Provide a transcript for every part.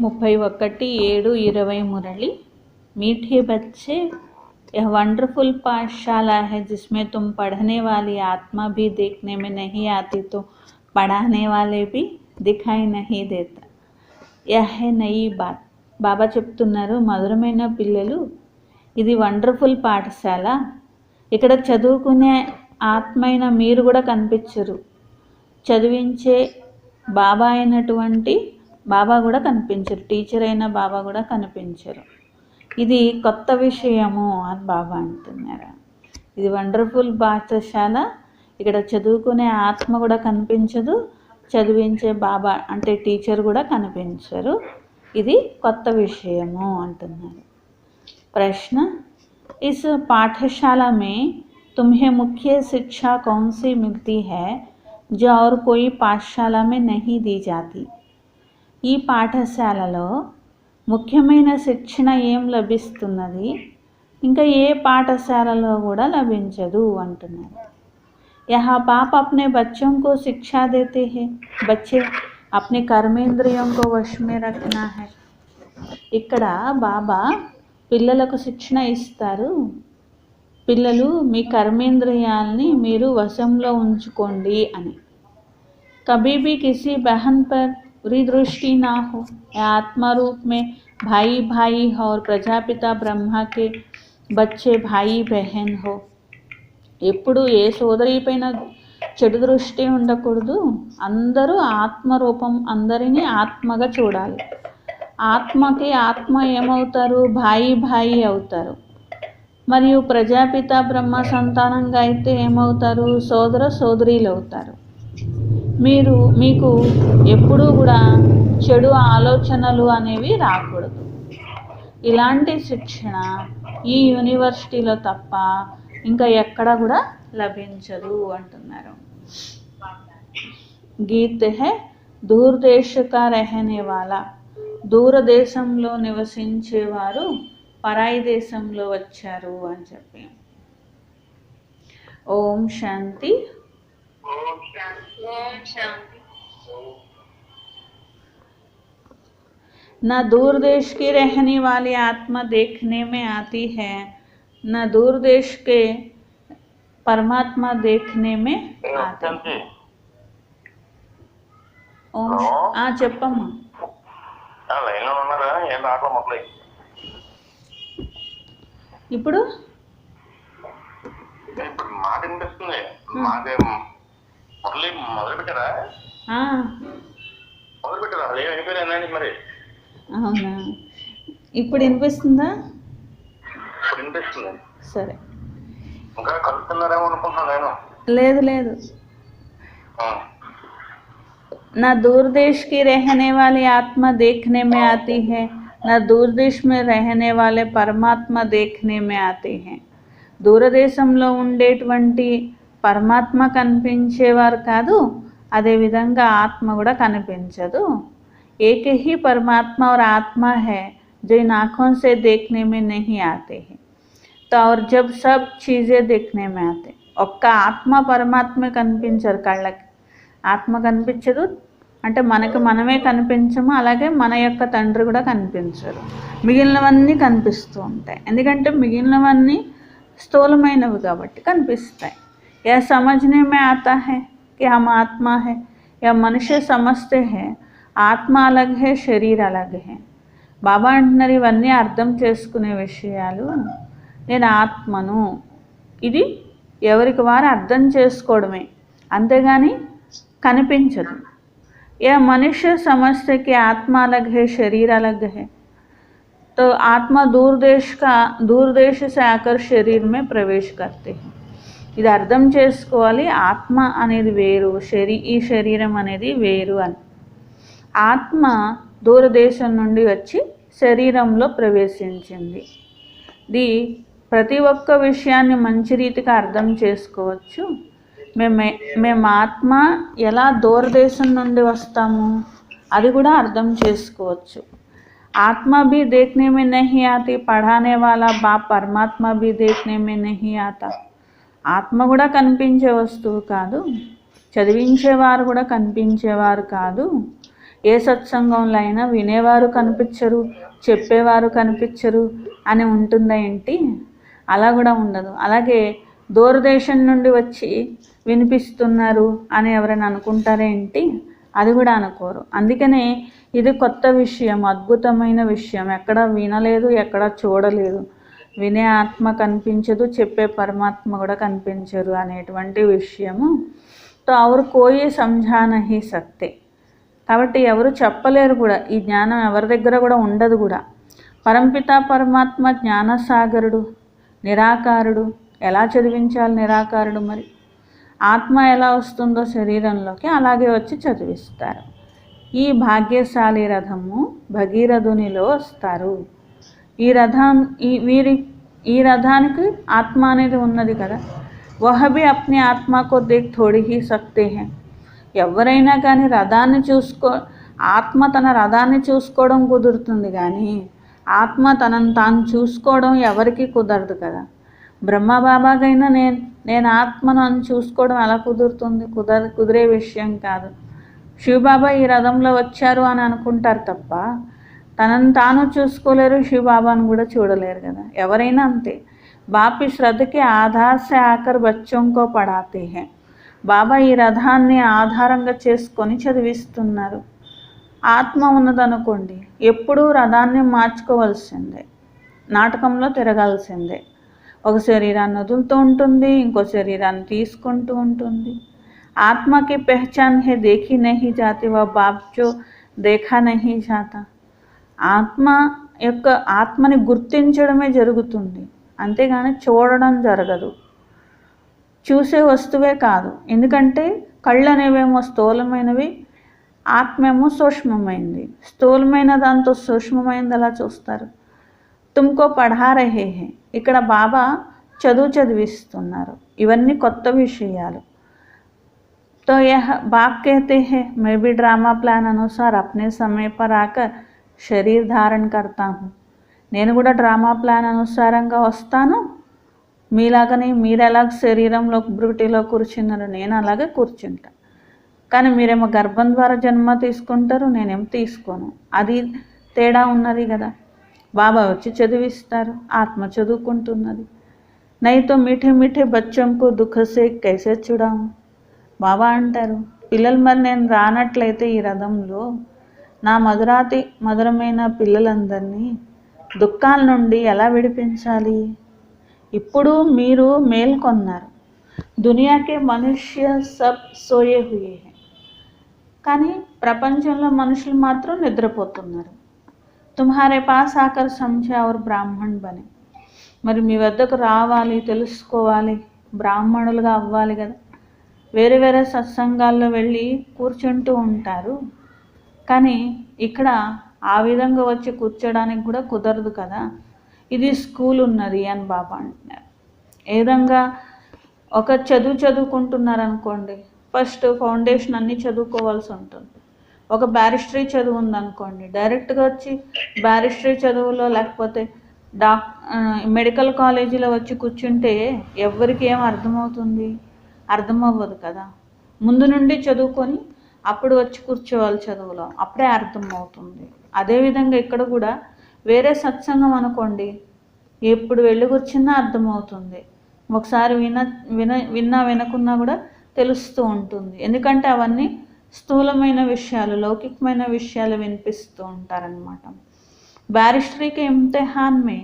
31:7:20 मुरली। मीठे बच्चे, यह वंडरफुल पाठशाला है जिसमें तुम पढ़ने वाली आत्मा भी देखने में नहीं आती तो पढ़ाने वाले भी दिखाई नहीं देता। यह है नई बात। బాబా చెప్తున్నారు, మధురమైన పిల్లలు, ఇది వండర్ఫుల్ పాఠశాల. ఇక్కడ చదువుకునే ఆత్మ అయిన మీరు కూడా కనిపించరు, చదివించే బాబా అయినటువంటి బాబా కూడా కనిపించరు, టీచర్ అయిన బాబా కూడా కనిపించరు. ఇది కొత్త విషయము అని బాబా అంటున్నారు. ఇది వండర్ఫుల్ పాఠశాల, ఇక్కడ చదువుకునే ఆత్మ కూడా కనిపించదు, చదివించే బాబా అంటే టీచర్ కూడా కనిపించరు. ఇది కొత్త విషయము అంటున్నారు. ప్రశ్న, इस पाठशाला में तुम्हें मुख्य शिक्षा कौन सी मिलती है जो और कोई पाठशाला में नहीं दी जाती? ఈ పాఠశాలలో ముఖ్యమైన శిక్షణ ఏం లభిస్తున్నది, ఇంకా ఏ పాఠశాలలో కూడా లభించదు అంటున్నారు. यहाँ बाप अपने बच्चों को शिक्षा देते हैं, बच्चे अपने कर्मेंद्रियों को वश में रखना है. ఇక్కడ బాబా పిల్లలకు శిక్షణ ఇస్తారు, పిల్లలు మీ కర్మేంద్రియాలని మీరు వశంలో ఉంచుకోండి అని. कभी भी किसी बहन पर बुरी दृष्टि ना हो, आत्मा रूप में भाई भाई और प्रजापिता ब्रह्मा के बच्चे भाई बहन हो. ఎప్పుడు ఏ సోదరి పైన చెడు దృష్టి ఉండకూడదు, అందరూ ఆత్మరూపం, అందరినీ ఆత్మగా చూడాలి. ఆత్మకి ఆత్మ ఏమవుతారు, భాయి భాయి అవుతారు. మరియు ప్రజాపిత బ్రహ్మ సంతానంగా అయితే ఏమవుతారు, సోదర సోదరీలు అవుతారు. మీకు ఎప్పుడూ కూడా చెడు ఆలోచనలు అనేవి రాకూడదు. ఇలాంటి శిక్షణ ఈ యూనివర్సిటీలో తప్ప ఇంకా ఎక్కడ కూడా లభించదు అంటున్నారు. గీత్ హై దూరదేశ కా రహనే వాలా, దూరదేశంలో నివసించేవారు పరాయి దేశంలో వచ్చారు అని చెప్పి. ఓం శాంతి. न दूर देश की रहने वाली आत्मा देखने में आती है, न दूर देश के परमात्मा देखने में आते हैं. ओम. చెప్పమ్మా. ఇప్పుడు మాట వినిపిస్తుంది. మొదలు పెట్టారా? మరి అవునా, ఇప్పుడు వినిపిస్తుందా? వినిపిస్తుంది. సరే. ఇంకా కలుపుతున్నారేమో అనుకుంటున్నాను నేను. లేదు లేదు. न दूर देश की रहने वाली आत्मा देखने में आती है, न दूर देश में रहने वाले परमात्मा देखने में आते हैं. దూరదేశంలో ఉండేటువంటి పరమాత్మ కనిపించేవారు కాదు, అదేవిధంగా ఆత్మ కూడా కనిపించదు. एक ही परमात्मा और आत्मा है जो इन आँखों से देखने में नहीं आते हैं. तो और जब सब चीज़ें देखने में आते, ఒక్క ఆత్మ పరమాత్మ కనిపించరు, కళ్ళకి ఆత్మ కనిపించదు అంటే మనకి మనమే కనిపించము, అలాగే మన యొక్క తండ్రి కూడా కనిపించరు. మిగిలినవన్నీ కనిపిస్తూ ఉంటాయి, ఎందుకంటే మిగిలినవన్నీ స్థూలమైనవి కాబట్టి కనిపిస్తాయి. यह समझने में आता है कि हम आत्मा है, यह मनुष्य समझते हैं ఆత్మ అలగ్ హే, శరీర్ అలగ్ హే. బాబా అంటున్నారు, ఇవన్నీ అర్థం చేసుకునే విషయాలు. నేను ఆత్మను, ఇది ఎవరికి వారు అర్థం చేసుకోవడమే, అంతేగాని కనిపించదు. ఏ మనుష్య సమస్యకి ఆత్మ అలగ్ హే, శరీర్ అలగ్ హే. तो आत्मा दूर देश से आकर शरीर में प्रवेश करते हैं. ఇది అర్థం చేసుకోవాలి. ఆత్మ అనేది వేరు, ఈ శరీరం అనేది వేరు అని. ఆత్మ దూరదేశం నుండి వచ్చి శరీరంలో ప్రవేశించింది. ఇది ప్రతి ఒక్క విషయాన్ని మంచి రీతిగా అర్థం చేసుకోవచ్చు. మేము ఆత్మ ఎలా దూరదేశం నుండి వస్తాము అది కూడా అర్థం చేసుకోవచ్చు. आत्मा भी देखने में नहीं आती, पढ़ाने वाला बाप परमात्मा भी देखने में नहीं आता. ఆత్మ కూడా కనిపించే వస్తువు కాదు, చదివించేవారు కూడా కనిపించేవారు కాదు. ఏ సత్సంగంలో అయినా వినేవారు కనిపించరు, చెప్పేవారు కనిపించరు అని ఉంటుందా ఏంటి? అలా కూడా ఉండదు. అలాగే దూరదేశం నుండి వచ్చి వినిపిస్తున్నారు అని ఎవరైనా అనుకుంటారేంటి? అది కూడా అనుకోరు. అందుకనే ఇది కొత్త విషయం, అద్భుతమైన విషయం. ఎక్కడ వినలేదు, ఎక్కడ చూడలేదు. వినే ఆత్మ కనిపించదు, చెప్పే పరమాత్మ కూడా కనిపించరు అనేటువంటి విషయము. తో అవరు కోయి సమझा नहीं सकते. కాబట్టి ఎవరు చెప్పలేరు కూడా. ఈ జ్ఞానం ఎవరి దగ్గర కూడా ఉండదు కూడా. పరంపిత పరమాత్మ జ్ఞానసాగరుడు, నిరాకారుడు. ఎలా చదివించాలి నిరాకారుడు? మరి ఆత్మ ఎలా వస్తుందో శరీరంలోకి అలాగే వచ్చి చదివిస్తారు. ఈ భాగ్యశాలి రథము భగీరథునిలో వస్తారు. ఈ రథానికి ఆత్మ అనేది ఉన్నది కదా. వహ భీ అప్ని ఆత్మకో దేఖ్ థోడి హీ సక్తే హై. ఎవరైనా కానీ ఆత్మ తన రథాన్ని చూసుకోవడం కుదురుతుంది, కానీ ఆత్మ తనను తాను చూసుకోవడం ఎవరికి కుదరదు కదా. బ్రహ్మబాబాకైనా నేను ఆత్మను అని చూసుకోవడం ఎలా కుదురుతుంది? కుదిరే విషయం కాదు. శివబాబా ఈ రథంలో వచ్చారు అని అనుకుంటారు తప్ప తనను తాను చూసుకోలేరు, శివబాబాను కూడా చూడలేరు కదా. ఎవరైనా అంతే. బాపి శ్రద్ధకి ఆధార్సే ఆకర్ బచ్చోంకో పడాతే హై. బాబా ఈ రథాన్ని ఆధారంగా చేసుకొని చదివిస్తున్నారు. ఆత్మ ఉన్నదనుకోండి, ఎప్పుడూ రథాన్ని మార్చుకోవాల్సిందే, నాటకంలో తిరగాల్సిందే. ఒక శరీరాన్ని వదులుతూ ఉంటుంది, ఇంకో శరీరాన్ని తీసుకుంటూ ఉంటుంది. ఆత్మకి పెహచాన్ హే దేఖీ నహీ జాతి, వా బాప్ జో దేఖా నహీ జాతా. ఆత్మని గుర్తించడమే జరుగుతుంది, అంతేగాని చూడడం జరగదు. చూసే వస్తువే కాదు. ఎందుకంటే కళ్ళు అనేవేమో స్థూలమైనవి, ఆత్మేమో సూక్ష్మమైనది. స్థూలమైన దాంతో సూక్ష్మమైనది ఎలా చూస్తారు? తుమ్కో పఢా రహే హే. ఇక్కడ బాబా చదివిస్తున్నారు. ఇవన్నీ కొత్త విషయాలు. तो यह बाप कहते हैं, मैं भी ड्रामा प्लान अनुसार अपने समय पर आकर शरीर धारण करता हूँ. నేను కూడా డ్రామా ప్లాన్ అనుసారంగా వస్తాను, మీలాగనే. మీరు ఎలాగ శరీరంలో బ్రూటిలో కూర్చున్నారు, నేను అలాగే కూర్చుంటా. కానీ మీరేమో గర్భం ద్వారా జన్మ తీసుకుంటారు, నేనేం తీసుకోను. అది తేడా ఉన్నది కదా. బాబా వచ్చి చదివిస్తారు, ఆత్మ చదువుకుంటున్నది. నైతో మీఠే మీఠే బచ్చంకు దుఃఖసే కైసే చుడాము. బాబా అంటారు, పిల్లలు మరి నేను రానట్లయితే ఈ రథంలో నా మధురమైన పిల్లలందరినీ దుఃఖాల నుండి ఎలా విడిపించాలి? ఇప్పుడు మీరు మేల్కొన్నారు. దునియాకే మనుష్య సబ్ సోయే హుయే హై. కానీ ప్రపంచంలో మనుషులు మాత్రం నిద్రపోతున్నారు. తుమ్హారే పాస్ ఆకర్ సమझे और బ్రాహ్మణ్ బనే. మరి మీ వద్దకు రావాలి, తెలుసుకోవాలి, బ్రాహ్మణులుగా అవ్వాలి కదా. వేరే వేరే సత్సంగాల్లో వెళ్ళి కూర్చుంటూ ఉంటారు, కానీ ఇక్కడ ఆ విధంగా వచ్చి కూర్చోడానికి కూడా కుదరదు కదా. ఇది స్కూల్ ఉన్నది అని బాబా అంటున్నారు. ఏ విధంగా ఒక చదువుకుంటున్నారు అనుకోండి, ఫస్ట్ ఫౌండేషన్ అన్నీ చదువుకోవాల్సి ఉంటుంది. ఒక బ్యారిస్టరీ చదువు ఉందనుకోండి, డైరెక్ట్గా వచ్చి బ్యారిస్టరీ చదువులో లేకపోతే మెడికల్ కాలేజీలో వచ్చి కూర్చుంటే ఎవరికి ఏం అర్థమవుతుంది? అర్థమవ్వదు కదా. ముందు నుండి చదువుకొని అప్పుడు వచ్చి కూర్చోవాలి చదువులో, అప్పుడే అర్థమవుతుంది. అదేవిధంగా ఇక్కడ కూడా వేరే సత్సంగం అనుకోండి, ఎప్పుడు వెళ్ళి కూర్చున్నా అర్థమవుతుంది. ఒకసారి వినకున్నా కూడా తెలుస్తూ ఉంటుంది. ఎందుకంటే అవన్నీ స్థూలమైన విషయాలు, లౌకికమైన విషయాలు వినిపిస్తూ ఉంటారనమాట. बैरिस्ट्री के इम्तिहान में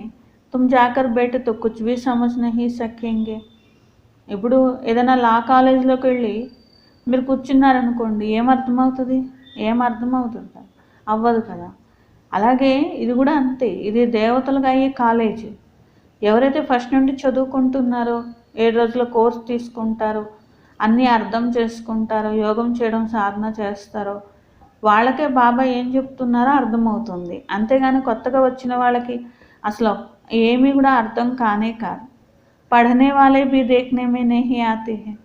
तुम जाकर बैठे तो कुछ भी समझ नहीं सकेंगे. ఇప్పుడు ఏదైనా లా కాలేజీలోకి వెళ్ళి మీరు కూర్చున్నారనుకోండి, ఏమర్థమవుతుంది? అవ్వదు కదా. అలాగే ఇది కూడా అంతే. ఇది దేవతలుగా అయ్యే కాలేజీ. ఎవరైతే ఫస్ట్ నుండి చదువుకుంటున్నారో, 7 రోజుల కోర్స్ తీసుకుంటారో, అన్నీ అర్థం చేసుకుంటారో, యోగం చేయడం సాధన చేస్తారో, వాళ్ళకే బాబా ఏం చెప్తున్నారో అర్థమవుతుంది. అంతేగాని కొత్తగా వచ్చిన వాళ్ళకి అసలు ఏమీ కూడా అర్థం కానే కాదు. పढ़ने वाले भी देखने में नहीं आते हैं,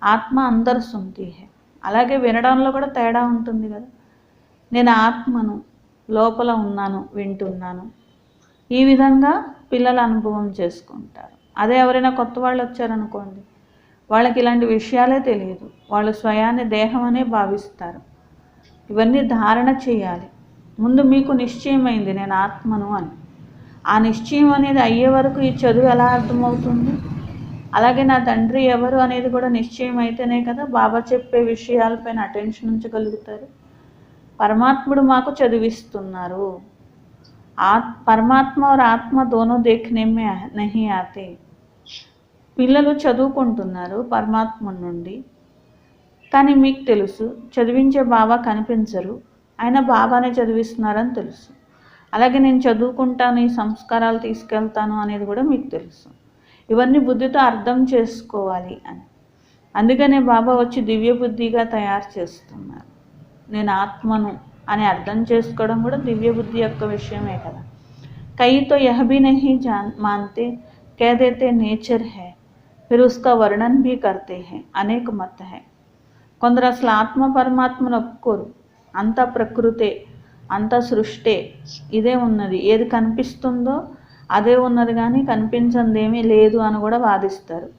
ఆత్మ అందరు సుంతి హై. అలాగే వినడంలో కూడా తేడా ఉంటుంది కదా. నేను ఆత్మను, లోపల ఉన్నాను, వింటున్నాను. ఈ విధంగా పిల్లలు అనుభవం చేసుకుంటారు. అదే ఎవరైనా కొత్త వాళ్ళు వచ్చారనుకోండి, వాళ్ళకి ఇలాంటి విషయాలే తెలియదు. వాళ్ళు స్వయాన్ని దేహం అనే భావిస్తారు. ఇవన్నీ ధారణ చేయాలి. ముందు మీకు నిశ్చయమైంది నేను ఆత్మను అని. ఆ నిశ్చయం అనేది అయ్యే వరకు ఈ చదువు ఎలా అర్థమవుతుంది? అలాగే నా తండ్రి ఎవరు అనేది కూడా నిశ్చయం అయితేనే కదా బాబా చెప్పే విషయాలపైన అటెన్షన్ ఉంచగలుగుతారు. పరమాత్ముడు మాకు చదివిస్తున్నారు. పరమాత్మ और ఆత్మ दोनों देखने में नहीं आते. పిల్లలు చదువుకుంటున్నారు పరమాత్మ నుండి, కానీ మీకు తెలుసు చదివించే బాబా కనిపించరు, ఆయన బాబానే చదివిస్తున్నారని తెలుసు. అలాగే నేను చదువుకుంటాను, ఈ సంస్కారాలు తీసుకెళ్తాను అనేది కూడా మీకు తెలుసు. ఇవన్నీ బుద్ధితో అర్థం చేసుకోవాలి అని. అందుకనే బాబా వచ్చి దివ్య బుద్ధిగా తయారు చేస్తున్నారు. నేను ఆత్మను అని అర్థం చేసుకోవడం కూడా దివ్య బుద్ధి యొక్క విషయమే కదా. కई तो यह भी नहीं मानते, कह देते नेचर है, फिर उसका वर्णन भी करते हैं. అనేక మత है. కొందరు అసలు ఆత్మ పరమాత్మను ఒప్పుకోరు. అంతా ప్రకృతే, అంతా సృష్టే, ఇదే ఉన్నది, ఏది కనిపిస్తుందో అదే ఉన్నది కానీ కనిపించిందేమీ లేదు అని కూడా వాదిస్తారు.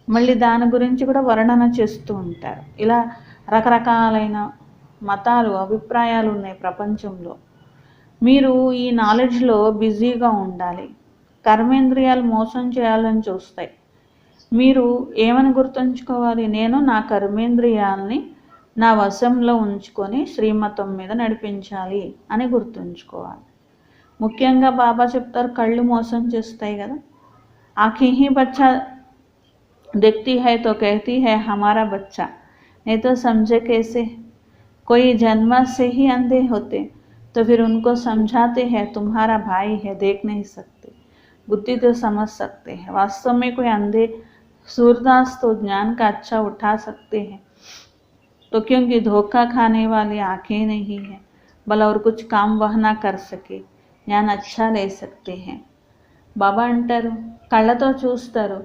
మళ్ళీ దాని గురించి కూడా వర్ణన చేస్తూ ఉంటారు. ఇలా రకరకాలైన మతాలు, అభిప్రాయాలు ఉన్నాయి ప్రపంచంలో. మీరు ఈ నాలెడ్జ్లో బిజీగా ఉండాలి. కర్మేంద్రియాలు మోసం చేయాలని చూస్తాయి. మీరు ఏమని గుర్తుంచుకోవాలి? నేను నా కర్మేంద్రియాలని నా వశంలో ఉంచుకొని శ్రీమతం మీద నడిపించాలి అని గుర్తుంచుకోవాలి. ముఖ్యంగా బాబా చెప్తారు కళ్ళు మోసం చేస్తాయి కదా. ఆఖీ హీ బచ్చా देखती है तो कहती है हमारा बच्चा, नहीं तो समझे कैसे? कोई जन्म से ही अंधे होते तो फिर उनको समझाते हैं तुम्हारा भाई है, देख नहीं सकते, बुद्धि तो समझ सकते हैं. वास्तव में कोई अंधे सूरदास तो ज्ञान का अच्छा उठा सकते हैं, तो क्योंकि धोखा खाने वाली आँखें नहीं है, भला और कुछ काम वह ना कर सके, ज्ञान अच्छा ले सकते हैं. బాబా అంటారు కళ్ళతో చూస్తారు,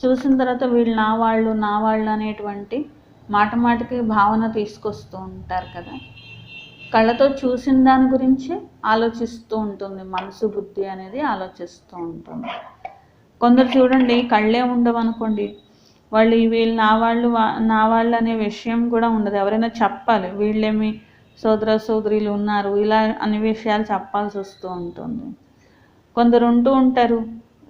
చూసిన తర్వాత వీళ్ళు నా వాళ్ళు అనేటువంటి మాటకి భావన తీసుకొస్తూ ఉంటారు కదా. కళ్ళతో చూసిన దాని గురించి ఆలోచిస్తూ ఉంటుంది మనసు, బుద్ధి అనేది ఆలోచిస్తూ ఉంటుంది. కొందరు చూడండి కళ్ళే ఉండవనుకోండి, వీళ్ళు నా వాళ్ళు అనే విషయం కూడా ఉండదు. ఎవరైనా చెప్పాలి వీళ్ళేమి సోదర సోదరులు ఉన్నారు ఇలా అనే విషయాలు చెప్పాల్సి వస్తూ ఉంటుంది. కొందరు ఉంటూ ఉంటారు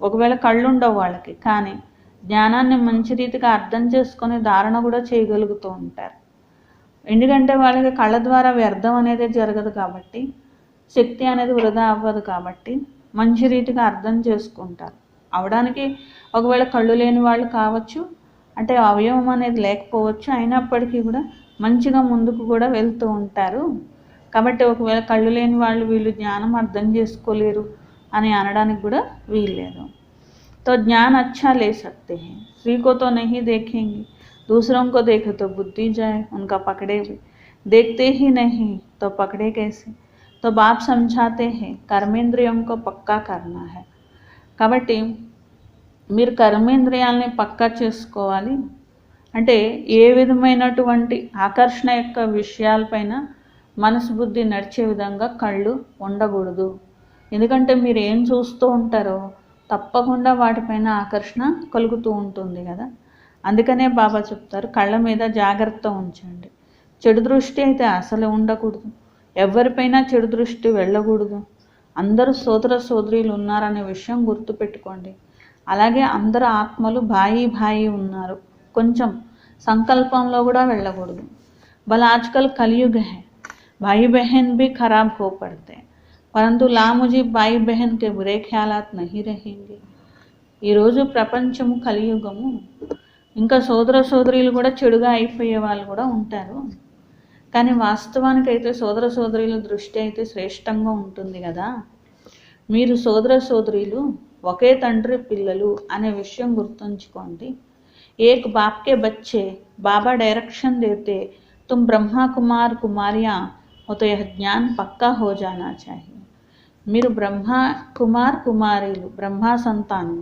ఒకవేళ కళ్ళు ఉండవు వాళ్ళకి, కానీ జ్ఞానాన్ని మంచి రీతిగా అర్థం చేసుకొని ధారణ కూడా చేయగలుగుతూ ఉంటారు. ఎందుకంటే వాళ్ళకి కళ్ళ ద్వారా వ్యర్థం అనేది జరగదు కాబట్టి, శక్తి అనేది వృధా అవ్వదు కాబట్టి మంచి రీతిగా అర్థం చేసుకుంటారు. అవడానికి ఒకవేళ కళ్ళు లేని వాళ్ళు కావచ్చు, అంటే అవయవం అనేది లేకపోవచ్చు, అయినప్పటికీ కూడా మంచిగా ముందుకు కూడా వెళ్తూ ఉంటారు. కాబట్టి ఒకవేళ కళ్ళు లేని వాళ్ళు వీళ్ళు జ్ఞానం అర్థం చేసుకోలేరు అని అనడానికి కూడా వీల్లేదు. तो ज्ञान अच्छा ले सकते हैं. श्री को तो नहीं देखेंगे, दूसरों को देखे तो बुद्धि जाए, उनका पकड़े भी, देखते ही नहीं तो पकड़े कैसे? तो बाप समझाते हैं कर्मेंद्रियों को पक्का करना है. కాబట్టి మీరు కర్మేంద్రియాలని పక్కా చేసుకోవాలి. అంటే ఏ విధమైనటువంటి ఆకర్షణ యొక్క విషయాలపైన మనసు బుద్ధి నడిచే విధంగా కళ్ళు ఉండకూడదు. ఎందుకంటే మీరు ఏం చూస్తూ ఉంటారో తప్పకుండా వాటిపైన ఆకర్షణ కలుగుతూ ఉంటుంది కదా. అందుకనే బాబా చెప్తారు కళ్ళ మీద జాగ్రత్త ఉంచండి. చెడు దృష్టి అయితే అసలు ఉండకూడదు, ఎవరిపైనా చెడు దృష్టి వెళ్ళకూడదు. అందరూ సోదర సోదరీలు ఉన్నారనే విషయం గుర్తుపెట్టుకోండి. అలాగే అందరు ఆత్మలు భాయి ఉన్నారు, కొంచెం సంకల్పంలో కూడా వెళ్ళకూడదు. భలా ఆజ్కల్ కలియుగ హై, భాయి బహన్ भी खराब हो पड़ते, परंतु लामुझी भाई बहन के बुरे ख्यालात नहीं रहेंगे. ఈరోజు ప్రపంచము కలియుగము, ఇంకా సోదర సోదరీలు కూడా చెడుగా అయిపోయే వాళ్ళు కూడా ఉంటారు. కానీ వాస్తవానికి అయితే సోదర సోదరీల దృష్టి అయితే శ్రేష్టంగా ఉంటుంది కదా. మీరు సోదర సోదరీలు ఒకే తండ్రి పిల్లలు అనే విషయం గుర్తుంచుకోండి. ఏక్ బాప్ కే బచ్చే బాబా డైరెక్షన్ దేతే తుమ్ బ్రహ్మా కుమార్ కుమారియా हो तो यह ज्ञान पक्का हो जाना चाहिए. మీరు బ్రహ్మ కుమార్ కుమారీలు, బ్రహ్మ సంతానం,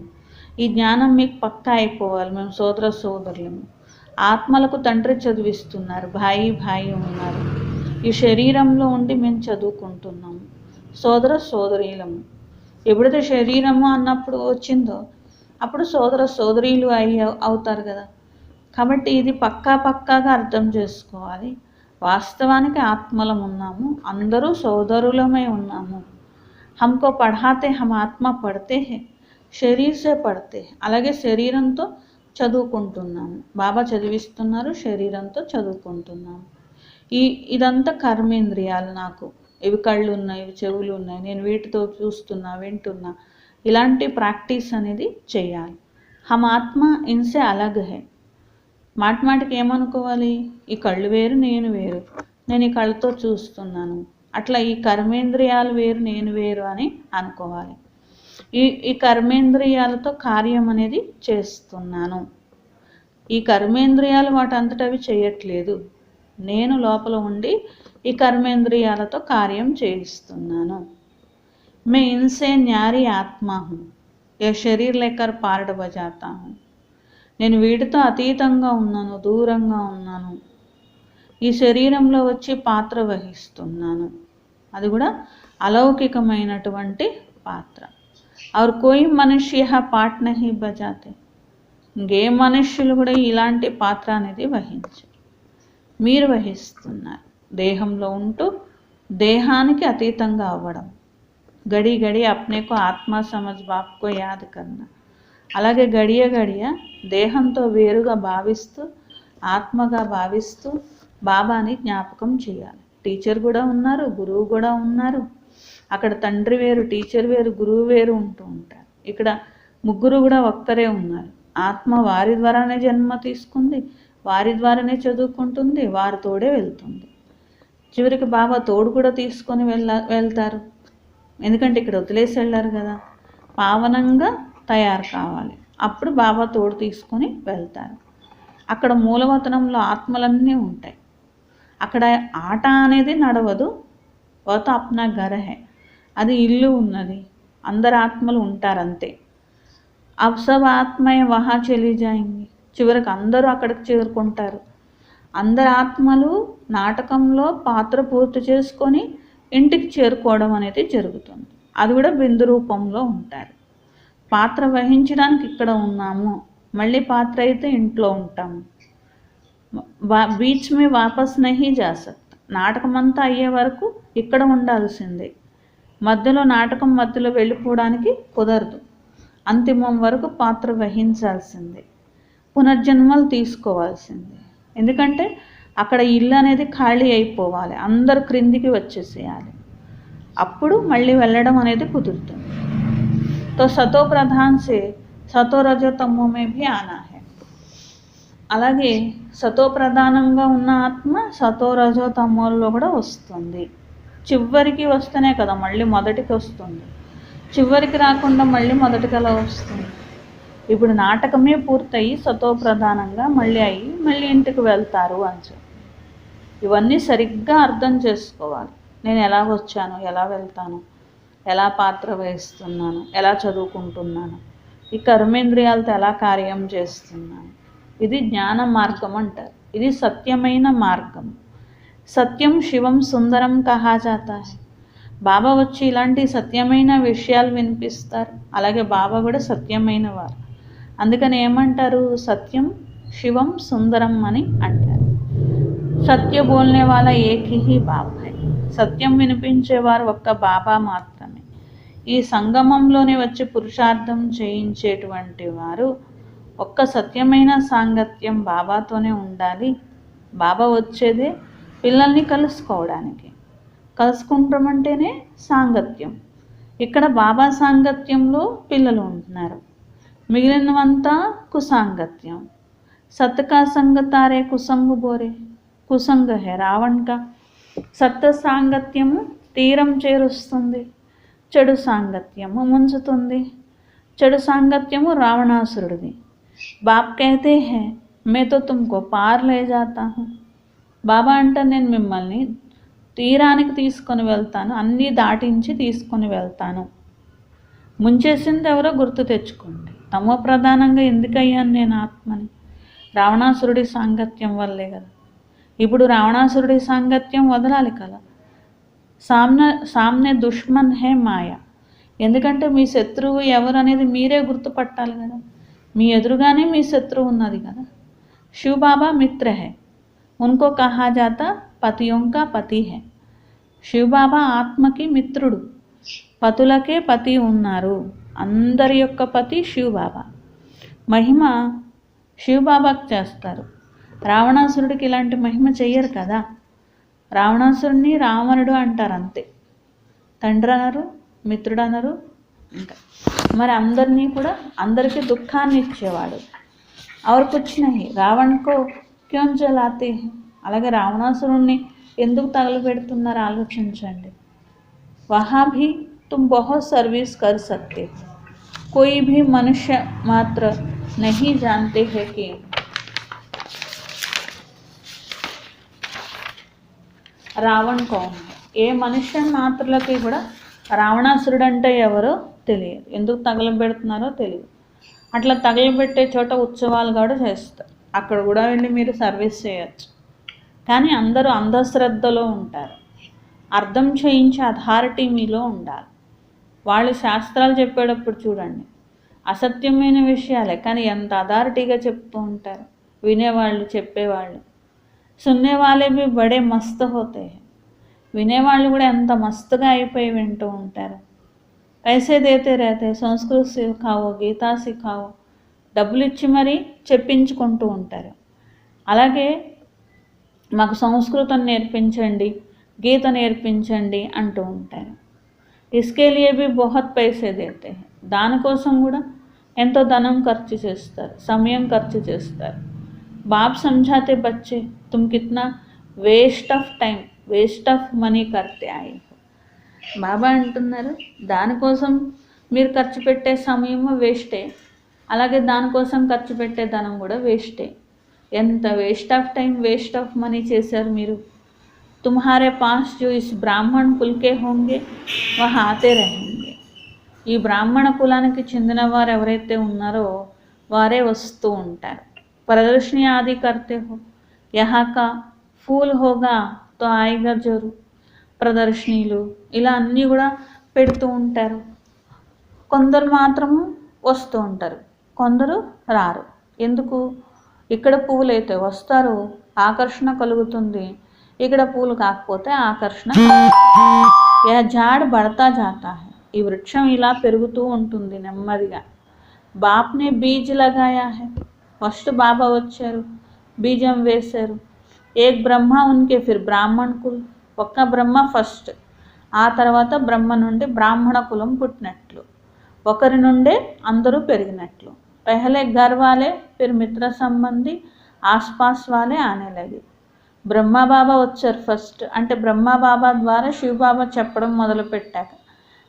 ఈ జ్ఞానం మీకు పక్కా అయిపోవాలి. మేము సోదర సోదరులము, ఆత్మలకు తండ్రి చదివిస్తున్నారు, భాయి ఉన్నారు. ఈ శరీరంలో ఉండి మేము చదువుకుంటున్నాము, సోదర సోదరీలము. ఎప్పుడైతే శరీరము అన్నప్పుడు వచ్చిందో అప్పుడు సోదర సోదరీలు అవుతారు కదా. కాబట్టి ఇది పక్కాగా అర్థం చేసుకోవాలి. వాస్తవానికి ఆత్మలం ఉన్నాము, అందరూ సోదరులమై ఉన్నాము. हमको पढ़ाते हम आत्मा पढ़ते हैं, శరీర్ సే పడితే, అలాగే శరీరంతో చదువుకుంటున్నాము. బాబా చదివిస్తున్నారు, శరీరంతో చదువుకుంటున్నాము. ఇదంతా కర్మేంద్రియాలు. నాకు ఇవి కళ్ళు ఉన్నాయి, ఇవి చెవులు ఉన్నాయి, నేను వీటితో చూస్తున్నా, వింటున్నా. ఇలాంటి ప్రాక్టీస్ అనేది చేయాలి. హమ్ ఆత్మ ఇన్సే అలగ్ హై. మాటికి ఏమనుకోవాలి, ఈ కళ్ళు వేరు, నేను వేరు, నేను ఈ కళ్ళతో చూస్తున్నాను, అట్లా ఈ కర్మేంద్రియాలు వేరు, నేను వేరు అని అనుకోవాలి. ఈ కర్మేంద్రియాలతో కార్యం అనేది చేస్తున్నాను. ఈ కర్మేంద్రియాలు వాటంతట అవి చేయట్లేదు, నేను లోపల ఉండి ఈ కర్మేంద్రియాలతో కార్యం చేయిస్తున్నాను. मैं इनसे न्यारी आत्मा हूँ, ये शरीर लेकर पार्ट बजाता हूँ. నేను వీటితో అతీతంగా ఉన్నాను, దూరంగా ఉన్నాను, ఈ శరీరంలో వచ్చి పాత్ర వహిస్తున్నాను. అది కూడా అలౌకికమైనటువంటి పాత్ర. और कोई मनुष्य यह पार्ट नहीं बजाते. ఇంకే మనుష్యులు కూడా ఇలాంటి పాత్ర అనేది వహించరు, మీరు వహిస్తున్నారు. దేహంలో ఉంటూ దేహానికి అతీతంగా అవ్వడం. గడి గడి అప్నేకు ఆత్మ సమజ్ బాప్కో యాద్ కన్నా. అలాగే గడియ గడియ దేహంతో వేరుగా భావిస్తూ, ఆత్మగా భావిస్తూ బాబాని జ్ఞాపకం చేయాలి. టీచర్ కూడా ఉన్నారు, గురువు కూడా ఉన్నారు. అక్కడ తండ్రి వేరు, టీచర్ వేరు, గురువు వేరు ఉంటూ ఉంటారు. ఇక్కడ ముగ్గురు కూడా ఒక్కరే ఉన్నారు. ఆత్మ వారి ద్వారానే జన్మ తీసుకుంది, వారి ద్వారానే చదువుకుంటుంది, వారి తోడే వెళ్తుంది. చివరికి బాబా తోడు కూడా తీసుకొని వెళ్తారు. ఎందుకంటే ఇక్కడ వదిలేసి వెళ్ళారు కదా, పావనంగా తయారు కావాలి. అప్పుడు బాబా తోడు తీసుకొని వెళ్తారు. అక్కడ మూలవతనంలో ఆత్మలన్నీ ఉంటాయి. అక్కడ ఆట అనేది నడవదు. వత అప్నా ఘర్ హై, అది ఇల్లు ఉన్నది, అందరు ఆత్మలు ఉంటారంతే. అబ్ సబ్ ఆత్మయే వహా చలి జాయింగి. చివరికి అందరూ అక్కడికి చేరుకుంటారు. అందరు ఆత్మలు నాటకంలో పాత్ర పూర్తి చేసుకొని ఇంటికి చేరుకోవడం అనేది జరుగుతుంది. అది కూడా బిందు రూపంలో ఉంటారు. పాత్ర వహించడానికి ఇక్కడ ఉన్నాము, మళ్ళీ పాత్ర అయితే ఇంట్లో ఉంటాము. బీచ్ మే వాపస్ నహీ జా సక్తా. నాటకం అంతా అయ్యే వరకు ఇక్కడ ఉండాల్సిందే. మధ్యలో నాటకం మధ్యలో వెళ్ళిపోవడానికి కుదరదు. అంతిమం వరకు పాత్ర వహించాల్సిందే, పునర్జన్మలు తీసుకోవాల్సిందే. ఎందుకంటే అక్కడ ఇల్లు అనేది ఖాళీ అయిపోవాలి, అందరు క్రిందికి వచ్చేసేయాలి. అప్పుడు మళ్ళీ వెళ్ళడం అనేది కుదురుతుంది. తో సతో ప్రధాన్ సే సతో రజో తమో మే భీ ఆనా హై. అలాగే సతో ప్రధానంగా ఉన్న ఆత్మ సతో రజో తమోల్లో కూడా వస్తుంది. చివరికి వస్తేనే కదా మళ్ళీ మొదటికి వస్తుంది, చివరికి రాకుండా మళ్ళీ మొదటికి అలా వస్తుంది. ఇప్పుడు నాటకమే పూర్తయి సతో ప్రధానంగా మళ్ళీ అయ్యి మళ్ళీ ఇంటికి వెళ్తారు అని చెప్పి ఇవన్నీ సరిగ్గా అర్థం చేసుకోవాలి. నేను ఎలా వచ్చాను, ఎలా వెళ్తాను, ఎలా పాత్ర వహిస్తున్నాను, ఎలా చదువుకుంటున్నాను, ఈ కర్మేంద్రియాలతో ఎలా కార్యం చేస్తున్నాను. ఇది జ్ఞాన మార్గం అంటారు. ఇది సత్యమైన మార్గం. సత్యం శివం సుందరం కహా జాతా హై. బాబా వచ్చి ఇలాంటి సత్యమైన విషయాలు వినిపిస్తారు. అలాగే బాబా కూడా సత్యమైన వారు. అందుకని ఏమంటారు, సత్యం శివం సుందరం అని అంటారు. సత్య బోల్నే వాళ్ళ ఏకీ హీ బాబా హై. సత్యం వినిపించేవారు ఒక్క బాబా మాత్రమే. ఈ సంగమంలోనే వచ్చి పురుషార్థం చేయించేటువంటి వారు ఒక్క సత్యమైన సాంగత్యం బాబాతోనే ఉండాలి. బాబా వచ్చేదే పిల్లల్ని కలుసుకోవడానికి. కలుసుకుంటామంటేనే సాంగత్యం. ఇక్కడ బాబా సాంగత్యంలో పిల్లలు ఉంటున్నారు, మిగిలినవంతా కుసాంగత్యం. సత్కా సంగతారే కుసంగు బోరే. కుసంగ హే రావణ్గా. సత్య సాంగత్యము తీరం చేరుస్తుంది, చెడు సాంగత్యము ముంచుతుంది. చెడు సాంగత్యము రావణాసురుడిది. బాప్ కహతే హై మే తో తుమ్కో పార్ లే జాతా హూ. బాబా అంటే నేను మిమ్మల్ని తీరానికి తీసుకొని వెళ్తాను, అన్నీ దాటించి తీసుకొని వెళ్తాను. ముంచేసింది ఎవరో గుర్తు తెచ్చుకోండి. తమో ప్రధానంగా ఎందుకయ్యాను నేను ఆత్మని? రావణాసురుడి సాంగత్యం వల్లే కదా. ఇప్పుడు రావణాసురుడి సాంగత్యం వదలాలి కదా. సామ్నే దుష్మన్ హే మాయా. ఎందుకంటే మీ శత్రువు ఎవరు అనేది మీరే గుర్తుపట్టాలి కదా. మీ ఎదురుగానే మీ శత్రువు ఉన్నది కదా. శివ బాబా మిత్ర హై, ఉన్కో కహా జాతా పతియోं का పతి है. శివబాబా ఆత్మకి మిత్రుడు, పతులకే పతి ఉన్నారు. అందరి యొక్క పతి శివబాబా. మహిమ శివబాబాకు చేస్తారు. రావణాసురుడికి ఇలాంటి మహిమ చెయ్యరు కదా. రావణాసురుడిని రావణుడు అంటారు అంతే. తండ్రి అనరు, మిత్రుడు అనరు. ఇంకా మరి అందరినీ కూడా అందరికీ దుఃఖాన్ని ఇచ్చేవాడు. और कुछ नहीं, रावण को क्यों जलाते हैं? అలాగే రావణాసురుణ్ణి ఎందుకు తగలబెడుతున్నారు ఆలోచించండి. वहाँ भी तुम बहुत सर्विस कर सकते हो. कोई भी मनुष्य मात्र नहीं जानते हैं कि రావణ్ కౌన్. ఏ మనుష్య మాత్రలకి కూడా రావణాసురుడు అంటే ఎవరో తెలియదు, ఎందుకు తగలబెడుతున్నారో తెలియదు. అట్లా తగలబెట్టే చోట ఉత్సవాలు కూడా చేస్తారు, అక్కడ కూడా వెళ్ళి మీరు సర్వీస్ చేయొచ్చు. కానీ అందరూ అంధశ్రద్ధలో ఉంటారు. అర్థం చేయించే అథారిటీ మీలో ఉండాలి. వాళ్ళు శాస్త్రాలు చెప్పేటప్పుడు చూడండి, అసత్యమైన విషయాలే కానీ ఎంత అథారిటీగా చెప్తూ ఉంటారు వినేవాళ్ళు, చెప్పేవాళ్ళు. సున్నే వాళ్ళే भी बड़े मस्त होते हैं. వినేవాళ్ళు కూడా ఎంత మస్తుగా అయిపోయి వింటూ ఉంటారు. पैसे देते रहते, సంస్కృత్ సిఖావో, గీతా సిఖావో, డబ్బులు ఇచ్చి మరీ చెప్పించుకుంటూ ఉంటారు. అలాగే మాకు సంస్కృతం నేర్పించండి, గీత నేర్పించండి అంటూ ఉంటారు. ఇస్కే లియే भी बहुत पैसे देते हैं. దానికోసం కూడా ఎంతో ధనం ఖర్చు చేస్తారు, సమయం ఖర్చు చేస్తారు. बाप समझाते बच्चे तुम कितना waste of time, waste of money करते आए हो. బాబా అంటున్నారు దానికోసం మీరు ఖర్చు పెట్టే సమయము వేస్టే, అలాగే దానికోసం ఖర్చు పెట్టే ధనం కూడా వేస్టే. ఎంత waste of time, waste of money చేశారు మీరు. తుమ్హారే pass Joe is Brahman కుల్కే హోంగే వహ Aathe रहेंगे. ఈ బ్రాహ్మణ కులానికి చెందిన వారు ఎవరైతే ఉన్నారో వారే వస్తూ ఉంటారు. प्रदर्शनी आदि करते हो, यहाँ का फूल होगा तो आएगा जरूर. ప్రదర్శనీలు ఇలా అన్నీ కూడా పెడుతూ ఉంటారు. కొందరు మాత్రము వస్తూ ఉంటారు, కొందరు రారు. ఎందుకు? ఇక్కడ పువ్వులు అయితే వస్తారు, ఆకర్షణ కలుగుతుంది. ఇక్కడ పూలు కాకపోతే ఆకర్షణ. యా జాడ్ బడతా జాతా హై. ఈ వృక్షం ఇలా పెరుగుతూ ఉంటుంది నెమ్మదిగా. బాప్నే బీజ్ లగాయా హై. ఫస్ట్ బాబా వచ్చారు, బీజం వేశారు. ఏక్ బ్రహ్మ ఉన్కే ఫిర్ బ్రాహ్మణ్ కుల్. ఒక్క బ్రహ్మ ఫస్ట్, ఆ తర్వాత బ్రహ్మ నుండి బ్రాహ్మణ కులం పుట్టినట్లు, ఒకరి నుండే అందరూ పెరిగినట్లు. పెహలే ఘర్ వాలే ఫిర్ మిత్ర సంబంధి ఆస్పాస్ వాలే ఆనే లగే. బ్రహ్మబాబా వచ్చారు ఫస్ట్, అంటే బ్రహ్మబాబా ద్వారా శివబాబా చెప్పడం మొదలుపెట్టాక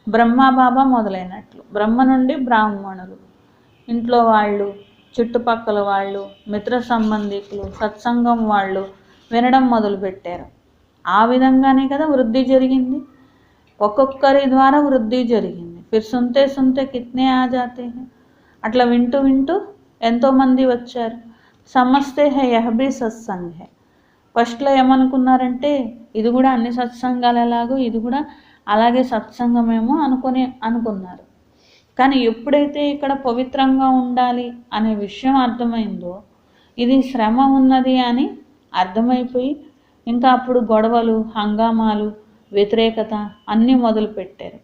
బ్రహ్మబాబా మొదలైనట్లు. బ్రహ్మ నుండి బ్రాహ్మణులు, ఇంట్లో వాళ్ళు, చుట్టుపక్కల వాళ్ళు, మిత్ర సంబంధికులు, సత్సంగం వాళ్ళు వినడం మొదలుపెట్టారు. ఆ విధంగానే కదా వృద్ధి జరిగింది. ఒక్కొక్కరి ద్వారా వృద్ధి జరిగింది. ఫిర్ సుంతే సుంతే కిత్నే ఆ జాతే హై. అట్లా వింటూ వింటూ ఎంతోమంది వచ్చారు. సమస్తే హై యహ్ భీ సత్సంగ్ హై. ఫస్ట్లో ఏమనుకున్నారంటే ఇది కూడా అన్ని సత్సంగాలు ఎలాగో ఇది కూడా అలాగే సత్సంగమేమో అనుకున్నారు. కానీ ఎప్పుడైతే ఇక్కడ పవిత్రంగా ఉండాలి అనే విషయం అర్థమైందో, ఇది శ్రమ ఉన్నది అని అర్థమైపోయి ఇంకా అప్పుడు గొడవలు, హంగామాలు, వ్యతిరేకత అన్నీ మొదలుపెట్టారు.